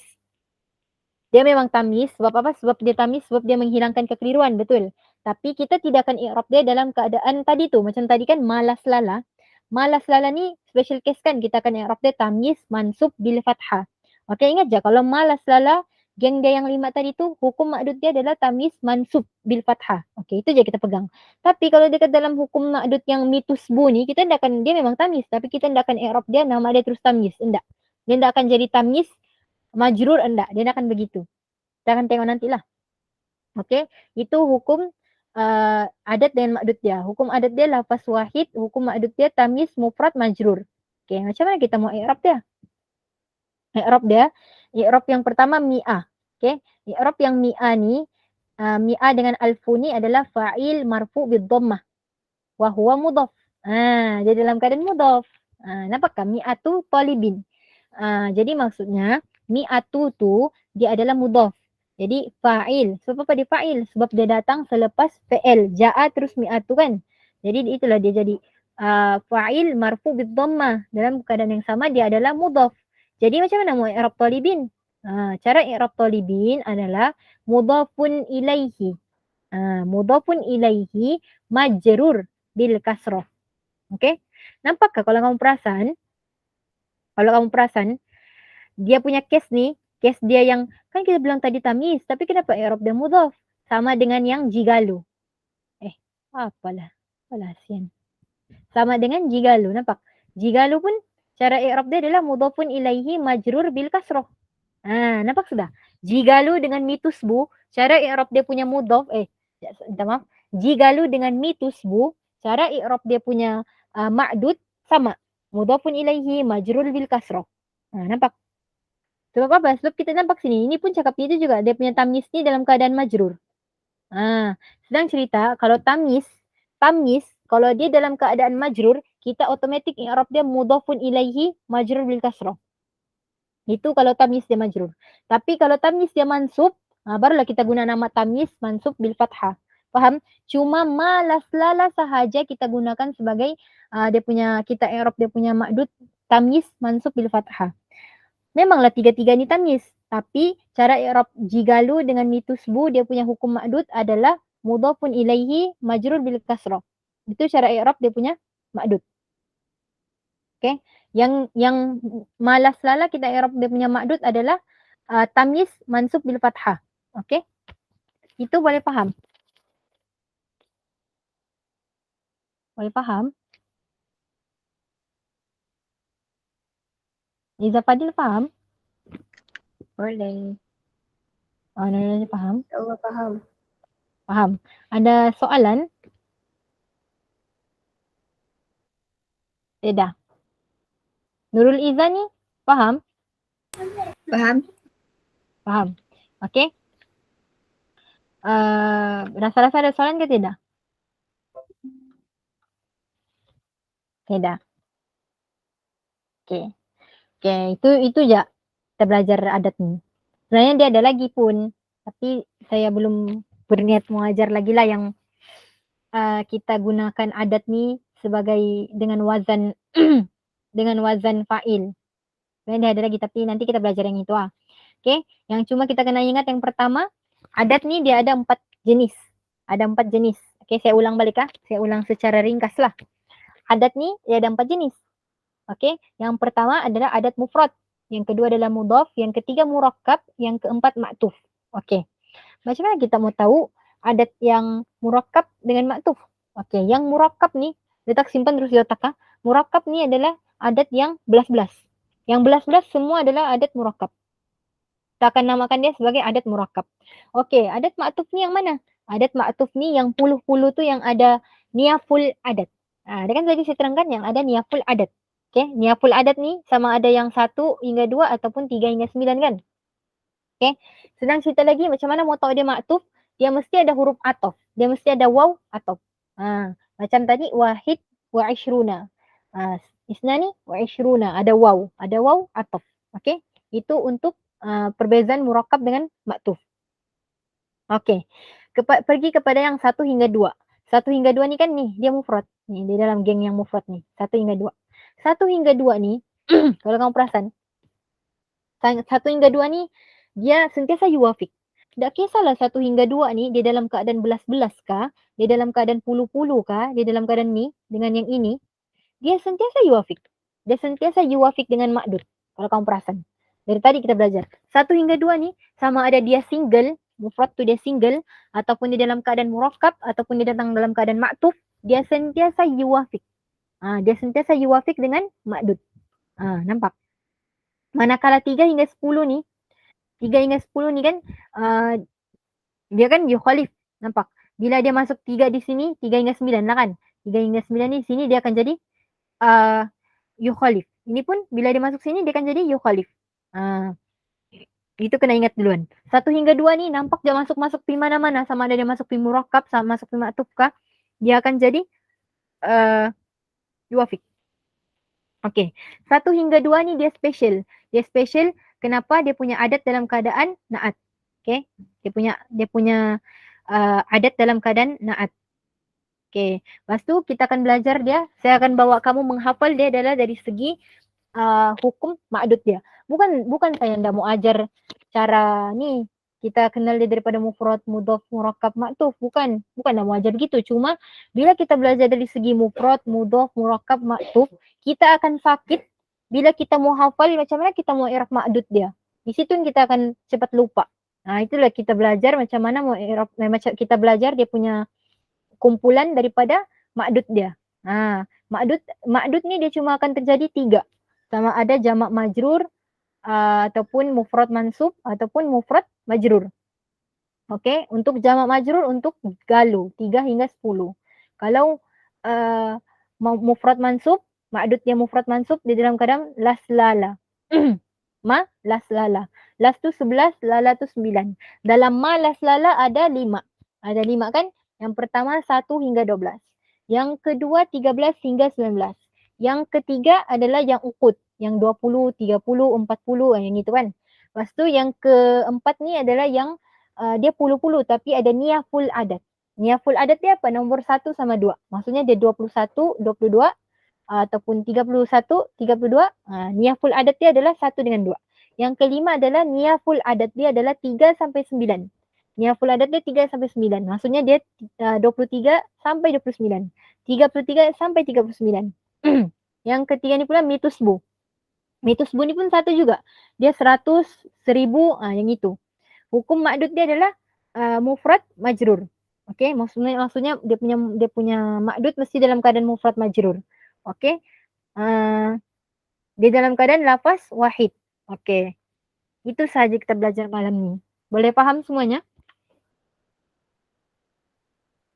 S1: Dia memang tamyiz sebab apa? Sebab dia tamyiz sebab dia menghilangkan kekeliruan, betul. Tapi kita tidak akan i'rab dia dalam keadaan tadi tu. Macam tadi kan malas lala. Malas lala ni special case kan kita akan i'rab dia tamyiz mansub bil fathah. Okey, ingat je kalau malas lala geng dia yang 5 tadi tu hukum ma'dud dia adalah tamyiz mansub bil fathah. Okey, itu je kita pegang. Tapi kalau dekat dalam hukum ma'dud yang mitusbu ni kita tidak akan, dia memang tamyiz tapi kita tidak akan i'rab dia nama dia terus tamyiz, enggak. Dia tidak akan jadi tamyiz majrur, enggak. Dia akan begitu. Kita akan tengok nantilah. Okey, itu hukum adat dan ma'dud dia. Hukum adat dia lafaz wahid, hukum ma'dud dia tamyiz mufrad majrur. Okey, macam mana kita mau i'rab dia? I'rab yang pertama mi'ah. Okey, i'rab yang mi'ah ni, mi'ah dengan alfu ni adalah fa'il marfu bid dhammah wa huwa mudhaf. Dia dalam keadaan mudhaf. Nampakkah mi'atu talibin? Jadi maksudnya mi'atu tu dia adalah mudhaf. Jadi fa'il. Sebab apa dia fa'il? Sebab dia datang selepas fi'il. Ja'a terus mi'atu kan. Jadi itulah dia jadi fa'il marfu bid dhammah. Dalam keadaan yang sama dia adalah mudhaf. Jadi macam mana mau i'rab talibin? Cara i'rab talibin adalah mudhafun ilaihi. Mudhafun ilaihi majrur bil kasrah. Okey? Nampakkah kalau kamu perasan dia punya case ni, case dia yang kan kita bilang tadi tamyiz, tapi kenapa i'rab dia mudhaf? Sama dengan yang jigalu. Apalah sian. Sama dengan jigalu, nampak? Jigalu pun cara i'rab dia adalah mudhafun ilaihi majrur bil kasrah. Nampak sudah? Jigalu dengan mitusbu, cara i'rab dia punya mudhaf, minta maaf. Jigalu dengan mitusbu, cara i'rab dia punya ma'dud sama. Mudhafun ilaihi majrur bil kasrah. Nampak? Sebab apa? Sebab kita nampak sini, ini pun cakap itu juga dia punya tamyiz ni dalam keadaan majrur. Sedang cerita kalau tamyiz kalau dia dalam keadaan majrur, kita automatik i'rab dia mudhafun ilaihi majrur bil kasrah. Itu kalau tamyiz dia majrur. Tapi kalau tamyiz dia mansub, barulah kita guna nama tamyiz mansub bil fathah. Faham? Cuma malas lala sahaja kita gunakan sebagai dia punya, kita i'rab dia punya ma'dud tamyiz mansub bil fathah. Memanglah tiga-tiga ni tamyiz, tapi cara i'rab jigalu dengan mitusbu dia punya hukum ma'dud adalah mudhafun ilaihi majrur bil kasrah. Itu cara i'rab dia punya ma'dud. Okey, yang malas lala kita i'rab dia punya ma'dud adalah tamyiz mansub bil fathah. Okey? Itu boleh faham? Boleh faham? Iza Fadil faham?
S3: Boleh.
S1: Nurul faham?
S2: Allah faham.
S1: Faham. Ada soalan? Tidak. Nurul Izzah ni faham?
S2: Faham?
S1: Faham. Okey. Rasa-rasa ada soalan ke tidak? Tidak. Okey. Okey, itu je kita belajar adat ni. Sebenarnya dia ada lagi pun, tapi saya belum berniat mengajar lagi lah yang kita gunakan adat ni sebagai dengan wazan dengan wazan fa'il. Sebenarnya dia ada lagi tapi nanti kita belajar yang itu lah. Okey, yang cuma kita kena ingat yang pertama, adat ni dia ada 4 jenis. Ada 4 jenis. Okey, saya ulang balik ah. Saya ulang secara ringkas lah. Adat ni dia ada 4 jenis. Okey, yang pertama adalah adat mufrad, yang kedua adalah mudhaf, yang ketiga murakkab, yang keempat ma'tuf. Okey. Macam mana kita mau tahu adat yang murakkab dengan ma'tuf? Okey, yang murakkab ni letak simpan terus di otak ah. Murakkab ni adalah adat yang belas-belas. Yang belas-belas semua adalah adat murakkab. Kita akan namakan dia sebagai adat murakkab. Okey, adat ma'tuf ni yang mana? Adat ma'tuf ni yang puluh-puluh tu yang ada niyaful adat. Dia kan tadi saya terangkan yang ada niyaful adat. Okey, niyaful adat ni sama ada yang 1 hingga 2 ataupun 3 hingga 9 kan? Okey. Senang cerita lagi macam mana mau tahu dia maktuf, dia mesti ada huruf ataf. Dia mesti ada waw ataf. Macam tadi wahid wa ishruna. Isnani wa ishruna, ada waw ataf. Okey. Itu untuk perbezaan murakkab dengan maktuf. Okey. Pergi kepada yang 1 hingga 2. 1 hingga 2 ni kan ni dia mufrad. Ni di dalam geng yang mufrad ni. 1 hingga 2. 1 hingga 2 ni kalau kamu perasan 1 hingga 2 ni dia sentiasa yuwafik. Tak kisahlah 1 hingga 2 ni dia dalam keadaan belas-belas kah, dia dalam keadaan puluh-puluh kah, dia dalam keadaan ni dengan yang ini, dia sentiasa yuwafik. Dia sentiasa yuwafik dengan ma'dud. Kalau kamu perasan. Dari tadi kita belajar. 1 hingga 2 ni sama ada dia single, mufrad tu dia single, ataupun dia dalam keadaan murakkab, ataupun dia datang dalam keadaan ma'tuf, dia sentiasa yuwafik. Dia sentiasa yuwafik dengan ma'dud. Nampak? Manakala 3 hingga 10 ni, 3 hingga 10 ni kan dia kan yukhalif. Nampak? Bila dia masuk 3 di sini, 3 hingga 9 lah kan. 3 hingga 9 ni sini dia akan jadi yukhalif. Ini pun bila dia masuk sini dia akan jadi yukhalif. Itu kena ingat duluan. 1 hingga 2 ni nampak dia masuk-masuk pi mana-mana, sama ada dia masuk pi murakkab, sama masuk pi ma'tuf kah, dia akan jadi yuwafik. Okey. 1 hingga 2 ni dia special. Dia special kenapa? Dia punya adat dalam keadaan na'at. Okey. Dia punya adat dalam keadaan na'at. Okey. Lepas tu kita akan belajar dia. Saya akan bawa kamu menghafal dia adalah dari segi hukum ma'dud dia. Bukan saya ndak mau ajar cara ni kita kenal dia daripada mufrad, mudhaf, murakkab, ma'tuf. Bukan nak mau ajar gitu. Cuma bila kita belajar dari segi mufrad, mudhaf, murakkab, ma'tuf, kita akan sakit bila kita mau hafal macam mana kita mau i'rab ma'dud dia. Di situ kita akan cepat lupa. Itulah kita belajar macam mana mau i'rab, macam kita belajar dia punya kumpulan daripada ma'dud dia. Ma'dud ni dia cuma akan terjadi 3. Sama ada jamak majrur, ataupun mufrad mansub ataupun mufrad majrur. Okey, untuk jamak majrur untuk galu 3 hingga 10. Kalau mufrad mansub, ma'dud dia mufrad mansub di dalam keadaan laslala. Laslala. Las tu 11, lala tu 9. Dalam ma laslala ada 5. Ada 5 kan? Yang pertama 1 hingga 12. Yang kedua 13 hingga 19. Yang ketiga adalah yang uqud, yang 20, 30, 40 yang itu kan. Lepas tu yang keempat ni adalah yang dia puluh-puluh tapi ada niyaful adat. Niyaful adat dia apa? Nombor 1 sama 2. Maksudnya dia 21, 22 ataupun 31, 32. Niyaful adat dia adalah 1 dengan 2. Yang kelima adalah niyaful adat dia adalah 3 sampai 9. Niyaful adat dia 3 sampai 9. Maksudnya dia 23 sampai 29. 33 sampai 39. Yang ketiga ni pula mitusbu. Mitusbu ni pun 1 juga. Dia 100, 1000, yang itu. Hukum ma'dud dia adalah mufrad majrur. Okey, maksudnya dia punya ma'dud mesti dalam keadaan mufrad majrur. Okey. Dia dalam keadaan lafaz wahid. Okey. Itu sahaja kita belajar malam ni. Boleh paham semuanya?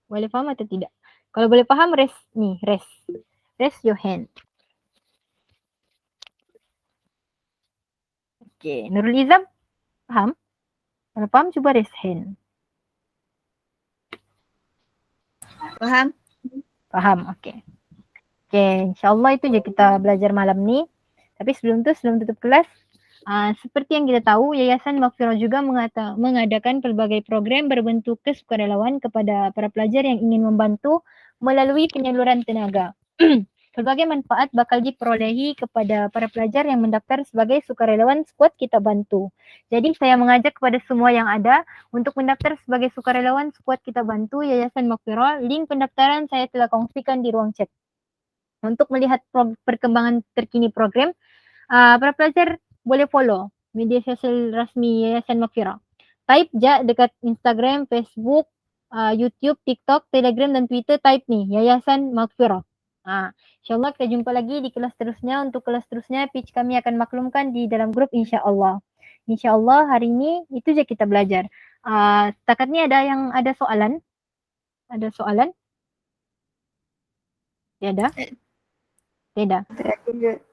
S1: Boleh paham atau tidak? Kalau boleh paham, raise nih, raise your hand. Oke, Nurul Izam, paham? Kalau paham, coba raise hand.
S4: Paham?
S1: Paham, oke. Oke, insyaAllah itu je kita belajar malam ni. Tapi sebelum tutup kelas, seperti yang kita tahu, Yayasan Maghfirah juga mengadakan pelbagai program berbentuk kesukarelawan kepada para pelajar yang ingin membantu melalui penyaluran tenaga. Pelbagai manfaat bakal diperolehi kepada para pelajar yang mendaftar sebagai sukarelawan skuad Kita Bantu. Jadi saya mengajak kepada semua yang ada untuk mendaftar sebagai sukarelawan skuad Kita Bantu Yayasan Maghfirah. Link pendaftaran saya telah kongsikan di ruang chat. Untuk melihat perkembangan terkini program, para pelajar boleh follow media sosial rasmi Yayasan Maghfirah. Type je dekat Instagram, Facebook, YouTube, TikTok, Telegram dan Twitter, type ni Yayasan Maghfirah. InsyaAllah kita jumpa lagi di kelas seterusnya. Untuk kelas seterusnya, pitch kami akan maklumkan di dalam grup insyaAllah. InsyaAllah hari ini itu je kita belajar. Setakat ni ada soalan? Ada soalan? Tiada? Tidak.
S2: Tak ada.